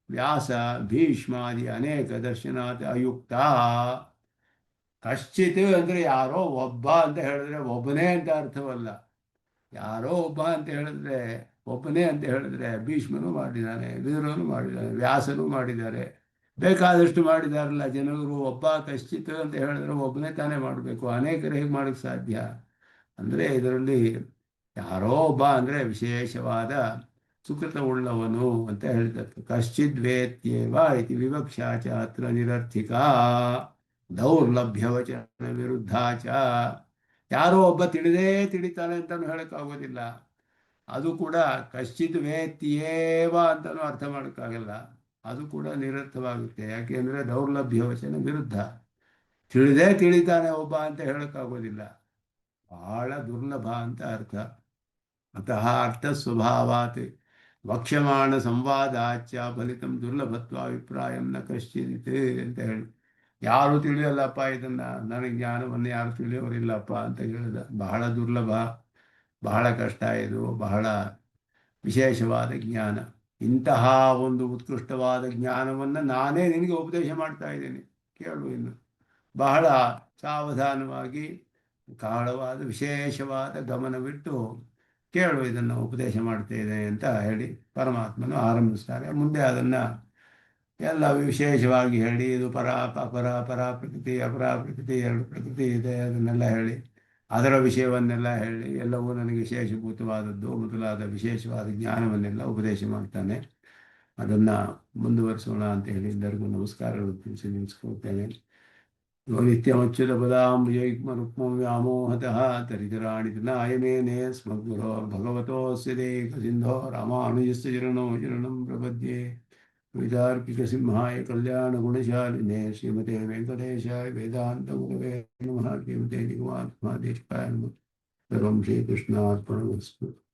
ವ್ಯಾಸ ಭೀಷ್ಮಾದಿ ಅನೇಕ ದರ್ಶನಾತ್ ಅಯುಕ್ತ. ಕಶ್ಚಿತ್ ಅಂದರೆ ಯಾರೋ ಒಬ್ಬ ಅಂತ ಹೇಳಿದ್ರೆ ಒಬ್ಬನೇ ಅಂತ ಅರ್ಥವಲ್ಲ. ಯಾರೋ ಒಬ್ಬ ಅಂತ ಹೇಳಿದ್ರೆ ಒಬ್ಬನೇ ಅಂತ ಹೇಳಿದ್ರೆ ಭೀಷ್ಮನು ಮಾಡಿದ್ದಾನೆ, ವಿದುರನು ಮಾಡಿದ್ದಾನೆ, ವ್ಯಾಸನು ಮಾಡಿದ್ದಾರೆ, ಬೇಕಾದಷ್ಟು ಮಾಡಿದಾರಲ್ಲ ಜನರು. ಒಬ್ಬ ಕಶ್ಚಿತ್ ಅಂತ ಹೇಳಿದ್ರೆ ಒಬ್ಬನೇ ತಾನೇ ಮಾಡಬೇಕು, ಅನೇಕರು ಹೇಗೆ ಮಾಡೋಕ್ಕೆ ಸಾಧ್ಯ? ಅಂದರೆ ಇದರಲ್ಲಿ ಯಾರೋ ಒಬ್ಬ ಅಂದರೆ ವಿಶೇಷವಾದ ಸುಕೃತ ಉಳ್ಳವನು ಅಂತ ಹೇಳ್ತಾರೆ. ಕಶ್ಚಿದ್ ವೇತ್ಯೇವ ಇತಿ ವಿವಕ್ಷಾಚ ಅತ್ರ ನಿರರ್ಥಿಕ ದೌರ್ಲಭ್ಯವಚನ ವಿರುದ್ಧಾಚ. ಯಾರೋ ಒಬ್ಬ ತಿಳಿತಾನೆ ಅಂತಲೂ ಹೇಳೋಕ್ಕಾಗೋದಿಲ್ಲ. ಅದು ಕೂಡ ಕಶ್ಚಿತ್ ವೇತ್ಯೇವ ಅಂತಲೂ ಅರ್ಥ ಮಾಡೋಕ್ಕಾಗಲ್ಲ. ಅದು ಕೂಡ ನಿರರ್ಥವಾಗುತ್ತೆ. ಯಾಕೆಂದರೆ ದೌರ್ಲಭ್ಯವಚನ ವಿರುದ್ಧ. ತಿಳಿತಾನೆ ಒಬ್ಬ ಅಂತ ಹೇಳೋಕ್ಕಾಗೋದಿಲ್ಲ. ಬಹಳ ದುರ್ಲಭ ಅಂತ ಅರ್ಥ. ಅತಃ ಅರ್ಥ ಸ್ವಭಾವಾತ್ ವಕ್ಷ್ಯಮಾಣ ಸಂವಾದಾಚ್ಯ ಫಲಿತಂ ದುರ್ಲಭತ್ವ ಅಭಿಪ್ರಾಯಂ ನ ಕಶ್ಚಿತ್ ಅಂತ ಹೇಳಿ. ಯಾರು ತಿಳಿಯಲ್ಲಪ್ಪ ಇದನ್ನ, ನನಗೆ ಜ್ಞಾನವನ್ನು ಯಾರು ತಿಳಿಯೋರಿಲ್ಲಪ್ಪ ಅಂತ ಹೇಳಿದ. ಬಹಳ ದುರ್ಲಭ, ಬಹಳ ಕಷ್ಟ, ಇದು ಬಹಳ ವಿಶೇಷವಾದ ಜ್ಞಾನ. ಇಂತಹ ಒಂದು ಉತ್ಕೃಷ್ಟವಾದ ಜ್ಞಾನವನ್ನು ನಾನೇ ನಿನಗೆ ಉಪದೇಶ ಮಾಡ್ತಾ ಇದ್ದೇನೆ, ಕೇಳು. ಇನ್ನು ಬಹಳ ಸಾವಧಾನವಾಗಿ ಕಾಳವಾದ ವಿಶೇಷವಾದ ಗಮನವಿಟ್ಟು ಕೇಳು, ಇದನ್ನು ಉಪದೇಶ ಮಾಡ್ತೇನೆ ಅಂತ ಹೇಳಿ ಪರಮಾತ್ಮನು ಆರಂಭಿಸ್ತಾರೆ. ಮುಂದೆ ಅದನ್ನು ಎಲ್ಲ ವಿಶೇಷವಾಗಿ ಹೇಳಿ, ಇದು ಪರ ಪ್ರಕೃತಿ, ಅಪರ ಪ್ರಕೃತಿ, ಎರಡು ಪ್ರಕೃತಿ ಇದೆ, ಅದನ್ನೆಲ್ಲ ಹೇಳಿ ಅದರ ವಿಷಯವನ್ನೆಲ್ಲ ಹೇಳಿ ಎಲ್ಲವೂ ನನಗೆ ವಿಶೇಷಭೂತವಾದದ್ದು ಮೊದಲಾದ ವಿಶೇಷವಾದ ಜ್ಞಾನವನ್ನೆಲ್ಲ ಉಪದೇಶ ಮಾಡ್ತಾನೆ. ಅದನ್ನು ಮುಂದುವರಿಸೋಣ ಅಂತ ಹೇಳಿ ಎಲ್ಲರಿಗೂ ನಮಸ್ಕಾರಗಳು ತಿಳಿಸಿ ನಿಲ್ಲಿಸ್ಕೊಳ್ತೇನೆ. ನಿತ್ಯಮಚ್ಯುತ ಪದಾಂಬುಜೈಕ್ಮರುಕ್ಮಂ ವ್ಯಾಮೋಹತಃ ತರಿತರಾಣಿ ನಾಯಮೇನೆ ಸ್ಮದ್ಗುರೋ ಭಗವತೋಸ್ಯ ದೇಕಸಿಂಧೋ ರಾಮಾನುಜಸ್ಯ ಚರಣಂ ಪ್ರಪದ್ಯೆ. ಕವಿತಾರ್ಕಿಕ ಸಿಂಹಾಯ ಕಲ್ಯಾಣ ಗುಣಶಾಲಿನೇ ಶ್ರೀಮತೆ ವೆಂಕಟೇಶಾಯ ವೇದಾಂತ ಗುರವೇ ನಮಃ. ಶ್ರೀಮತೆ ನಿಗಮಾತ್ಮ ದೇಶಪಾಯ ನಮಃ. ಸರ್ವಂ ಶ್ರೀಕೃಷ್ಣಾರ್ಪಣಮಸ್ತು.